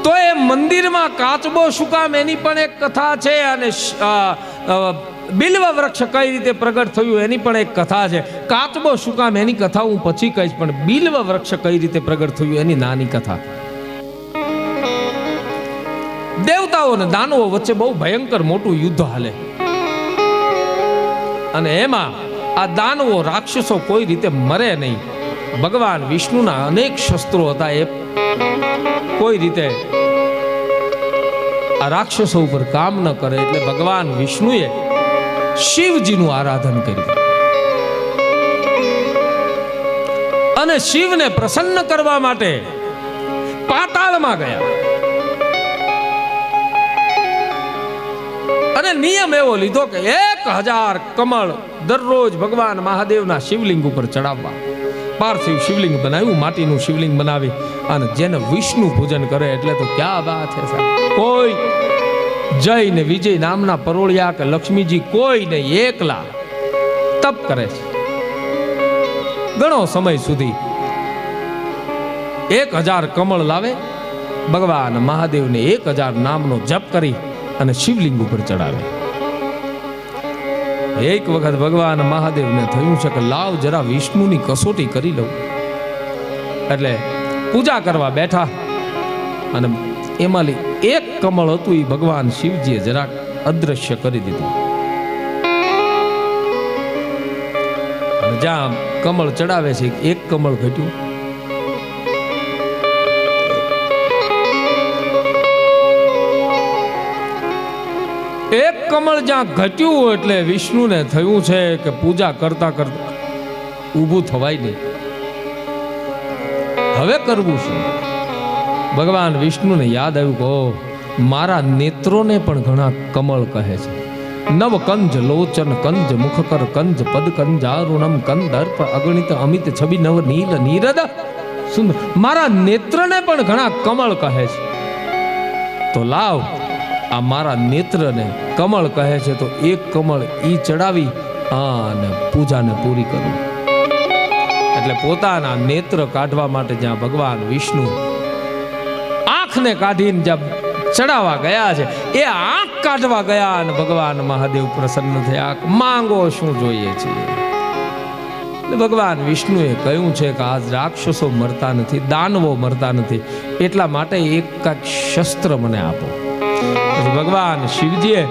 તો એ મંદિરમાં કાચબો શું કામ, એની પણ એક કથા છે. અને બિલ્વ વૃક્ષ કઈ રીતે પ્રગટ થયું એની પણ એક કથા છે. કાચબો શું કામ એની કથા હું પછી કહીશ, પણ બિલ્વ વૃક્ષ કઈ રીતે પ્રગટ થયું એની નાની કથા. દેવતાઓ અને દાનવો વચ્ચે બહુ ભયંકર મોટું યુદ્ધ હાલે. અને એમાં આ દાનવો રાક્ષસો કોઈ રીતે મરે નહીં. ભગવાન વિષ્ણુના અનેક શસ્ત્રો હતા, એ કોઈ રીતે આ રાક્ષસો ઉપર કામ ન કરે. એટલે ભગવાન વિષ્ણુએ શિવજીનું આરાધન કર્યું અને શિવને પ્રસન્ન કરવા માટે પાતાળમાં ગયા. અને નિયમ એવો લીધો કે 1000 કમળ દરરોજ ભગવાન મહાદેવના શિવલિંગ ઉપર ચડાવવા. પાર્થિવ શિવલિંગ બનાવ્યું, માટીનું શિવલિંગ બનાવી. અને જેને વિષ્ણુ પૂજન કરે એટલે તો ક્યાં વાત છે સાહેબ. કોઈ જય ને વિજય નામના પરોળિયા કે લક્ષ્મીજી કોઈ નહીં, એકલા તપ કરે છે. ઘણો સમય સુધી 1000 કમળ લાવે, ભગવાન મહાદેવને 1000 નામનો જપ કરી અને શિવલિંગ ઉપર ચડાવે. એક વખત ભગવાન મહાદેવને થયું છે કે લાવ જરા વિષ્ણુની કસોટી કરી લઉં. એટલે પૂજા કરવા બેઠા અને એમાંથી એક કમળ હતું, એ ભગવાન શિવજીએ જરાક અદ્રશ્ય કરી દીધું. અને જ્યાં કમળ ચડાવે છે એક કમળ ઘટ્યું. એક કમળ જ્યાં ઘટ્યું એટલે વિષ્ણુને થયું છે કે પૂજા કરતા કરતા ઊભું થવાય નહીં, હવે કરવું શું? ભગવાન વિષ્ણુને યાદ આવ્યું કે મારા નેત્રોને પણ ઘણા કમળ કહે છે. નવ કંજ લોચન કંજ મુખકર કંજ પદ કંજારુણમ કંદર્પ અગણિત અમિત છબી નવ નીલ નીરદ સુંદર. મારા નેત્રને પણ ઘણા કમળ કહે છે. તો લાવ આ મારા નેત્રને કમળ કહે છે તો એક કમળ ઈ ચડાવી અને પૂજાને પૂરી કરું. એટલે પોતાના નેત્ર કાઢવા માટે જ્યાં ભગવાન વિષ્ણુ આંખને કાઢીને જ્યાં ચડાવવા ગયા છે, એ આંખ કાઢવા ગયા અને ભગવાન મહાદેવ પ્રસન્ન થયા. માંગો શું જોઈએ છે? ભગવાન વિષ્ણુએ કહ્યું છે કે આજ રાક્ષસો મરતા નથી, દાનવો મરતા નથી, એટલા માટે એક કાંઈક શસ્ત્ર મને આપો. ભગવાન શિવજીએ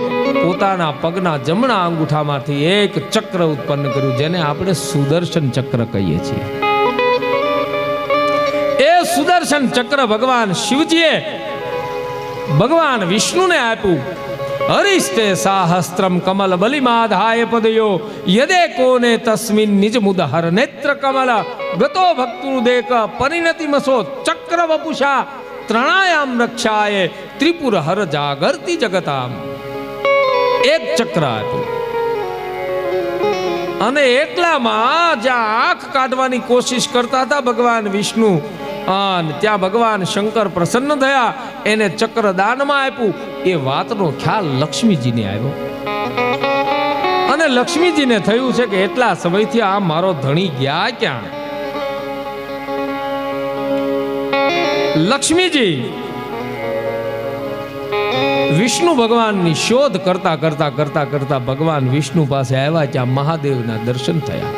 પોતાના પગના જમણા અંગૂઠામાંથી એક ચક્ર ઉત્પન્ન કર્યું, જેને આપણે સુદર્શન ચક્ર કહીએ છીએ. એ સુદર્શન ચક્ર ભગવાન શિવજીએ ભગવાન વિષ્ણુને આપ્યું. હરિસ્તે સાહસ્ત્રમ કમલ બલિમાધાય પદયો યદે કોને તસ્મિન નિજ મુદહર નેત્ર કમલ ગતો ભક્તુદેક પરિણતિમસો ચક્ર વપુષા ત્રણાયામ રક્ષાય ત્રિપુર હર જાગરતી જગતામ. એક ચક્ર આપ્યું અને એટલામાં જ્યાં આંખ કાઢવાની કોશિશ કરતા હતા ભગવાન વિષ્ણુ, અને ત્યાં ભગવાન શંકર પ્રસન્ન થયા, એને ચક્ર દાનમાં આપ્યું. એ વાતનો ખ્યાલ લક્ષ્મીજીને આવ્યો અને લક્ષ્મીજીને થયું છે કે એટલા સમયથી આ મારો ધણી ગયા ક્યાં. લક્ષ્મીજી વિષ્ણુ ભગવાનની શોધ કરતા કરતા કરતા કરતા ભગવાન વિષ્ણુ પાસે આવ્યા, ત્યાં મહાદેવના દર્શન થયા.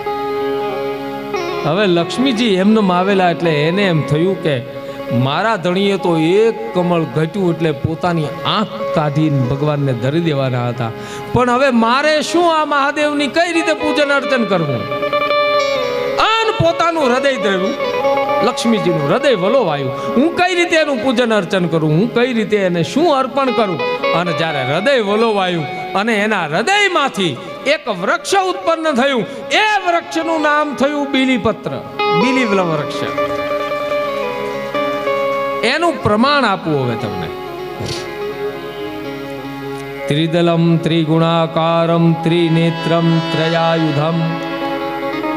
હવે લક્ષ્મીજી એમને આવેલા એટલે એને એમ થયું કે મારા ધણીએ તો એક કમળ ઘટ્યું એટલે પોતાની આંખ કાઢીને ભગવાનને ધરી દેવાના હતા, પણ હવે મારે શું આ મહાદેવની કઈ રીતે પૂજન અર્ચન કરવું. આન પોતાનું હૃદય દ્રવ્યું, લક્ષ્મીજીનું હૃદય વલોવાયું. હું કઈ રીતે એનું પૂજન અર્ચન કરું, હું કઈ રીતે એને શું અર્પણ કરું. અને જ્યારે હૃદય વલોવાયું અને એના હૃદયમાંથી એક વૃક્ષ ઉત્પન્ન થયું. એ વૃક્ષનું નામ થયું બીલીપત્ર, બીલીવલ વૃક્ષ. એનું પ્રમાણ આપવું હવે તમને. ત્રિદલમ ત્રિગુણાકારમ ત્રિનેત્રમ ત્રયાયુધમ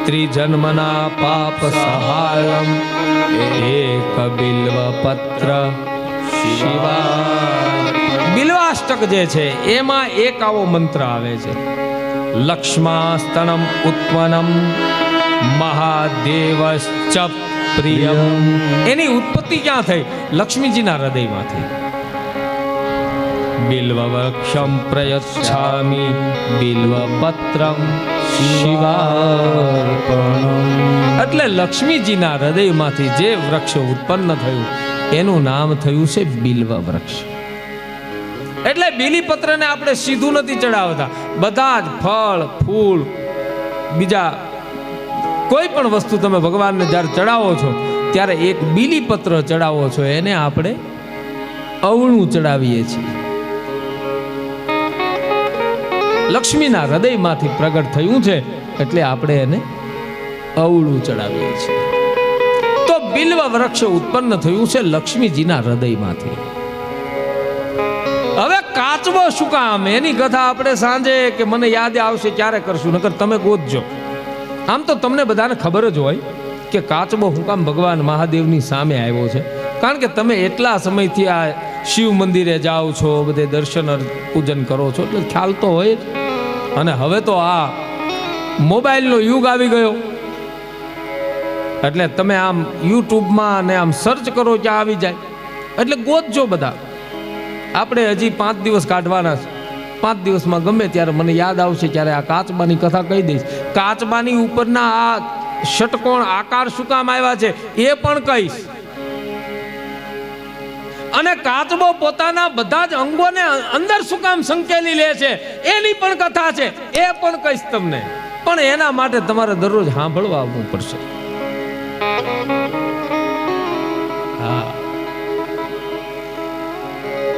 ત્રિજન્મના પાપ સહાયમ એક બિલ્વ પત્ર શિવાય. બિલ્વાષ્ટક જે છે એમાં એક આવો મંત્ર આવે છે, લક્ષ્માસ્તનમ ઉત્પન્નમ મહાદેવશ્ચ પ્રિયમ. એની ઉત્પત્તિ ક્યાં થઈ? લક્ષ્મીજીના હૃદયમાંથી. બિલ્વ વૃક્ષમ પ્રયચ્છામિ બિલ્વ પત્રમ શિવાર્પણમ. એટલે લક્ષ્મીજીના હૃદયમાંથી જે વૃક્ષ ઉત્પન્ન થયું એનું નામ થયું છે બિલ્વ વૃક્ષ. એટલે બીલીપત્રને આપણે સીધું નથી ચડાવતા, બધા જ ફળ ફૂલ બીજા કોઈ પણ વસ્તુ તમે ભગવાનને જ્યારે ચડાવો છો ત્યારે એક બીલીપત્ર ચડાવો છો, એને આપણે અવળું ચડાવીએ છીએ. લક્ષ્મીના હૃદયમાંથી પ્રગટ થયું છે એટલે આપણે એને અવળું ચડાવીએ છીએ. તો બિલ્વ વૃક્ષ ઉત્પન્ન થયું છે લક્ષ્મીજીના હૃદયમાંથી. હવે કાચબો શું કામ, એની કથા આપણે સાંજે કે મને યાદ આવશે ત્યારે કરશું, નકર તમે ગોતજો. આમ તો તમને બધાને ખબર જ હોય કે કાચબો હું કામ ભગવાન મહાદેવની સામે આવ્યો છે. કારણ કે તમે એટલા સમયથી આ શિવ મંદિરે જાઓ છો, બધે દર્શન પૂજન કરો છો એટલે ખ્યાલ તો હોય જ. અને હવે તો આ મોબાઈલનો યુગ આવી ગયો એટલે તમે આમ યુટ્યુબમાં અને આમ સર્ચ કરો ત્યાં આવી જાય એટલે ગોતજો બધા. આપણે હજી 5 દિવસ કાઢવાના છે, 5 દિવસમાં ગમે ત્યારે મને યાદ આવશે ત્યારે આ કાચબાની કથા કહી દઈશ. કાચબાની ઉપરના આ ષટકોણ આકાર શું કામ આવ્યા છે એ પણ કહીશ. અને કાચબો પોતાના બધા જ અંગોને અંદર શું કામ સંકેલી લે છે એની પણ કથા છે, એ પણ કહીશ તમને. પણ એના માટે તમારે દરરોજ સાંભળવા આવવું પડશે. હા,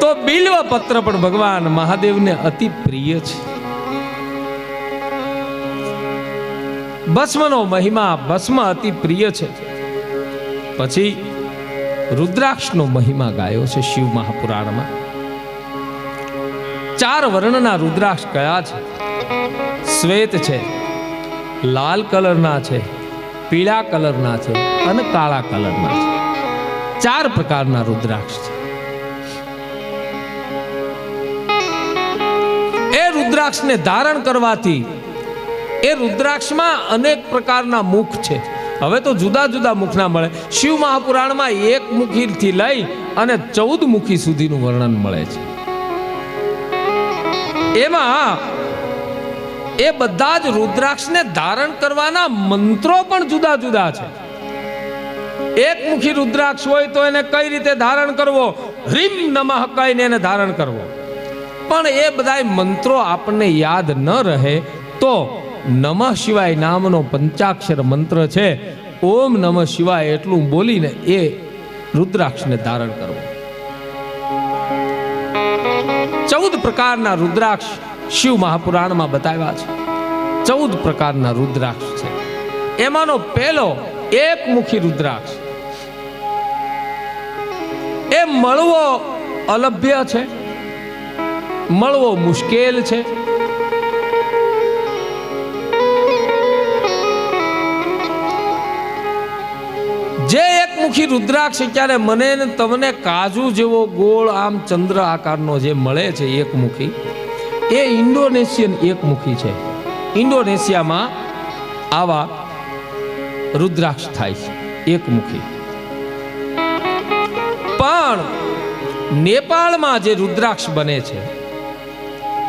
તો બિલ્વ પત્ર પણ ભગવાન મહાદેવને અતિ પ્રિય છે. ભસ્મનો મહિમા, ભસ્મ અતિ પ્રિય છે. પછી રુદ્રાક્ષનો મહિમા ગાયો છે શિવ મહાપુરાણમાં. 4 વર્ણના રુદ્રાક્ષ કયા છે? શ્વેત છે, લાલ કલરના છે, પીળા કલરના છે અને કાળા કલરના છે. 4 પ્રકારના રુદ્રાક્ષ છે. એ રુદ્રાક્ષને ધારણ કરવાથી એ રુદ્રાક્ષમાં અનેક પ્રકારના મુખ છે. હવે તો જુદા જુદા મુખના મળે. શિવ મહાપુરાણમાં 1 મુખીથી લઈ અને 14 મુખી સુધીનું વર્ણન મળે છે. એમાં એ બધા જ રુદ્રાક્ષને ધારણ કરવાના મંત્રો પણ જુદા જુદા છે. 1 મુખી રુદ્રાક્ષ હોય તો એને કઈ રીતે ધારણ કરવો, હ્રીમ નમઃ કહીને એને ધારણ કરવો. પણ એ બધાય મંત્રો આપણને યાદ ન રહે તો નમઃ શિવાય નામનો પંચાક્ષર મંત્ર છે, ઓમ નમઃ શિવાય એટલું બોલીને એ રુદ્રાક્ષને ધારણ કરવું. 14 પ્રકારના રુદ્રાક્ષ શિવ મહાપુરાણમાં બતાવ્યા છે. 14 પ્રકારના રુદ્રાક્ષ છે. એમાંનો પહેલો એકમુખી રુદ્રાક્ષ. એ મળવો અલભ્ય છે, મળવો મુશ્કેલ છે. જે એકમુખી રુદ્રાક્ષ ત્યારે મને ને તમને કાજુ જેવો ગોળ આમ ચંદ્ર આકારનો જે મળે છે એકમુખી, એ ઇન્ડોનેશિયન એકમુખી છે. ઇન્ડોનેશિયામાં આવા રુદ્રાક્ષ થાય છે એકમુખી. પણ નેપાળમાં જે રુદ્રાક્ષ બને છે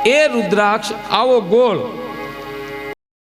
એ રુદ્રાક્ષ આવો ગોળ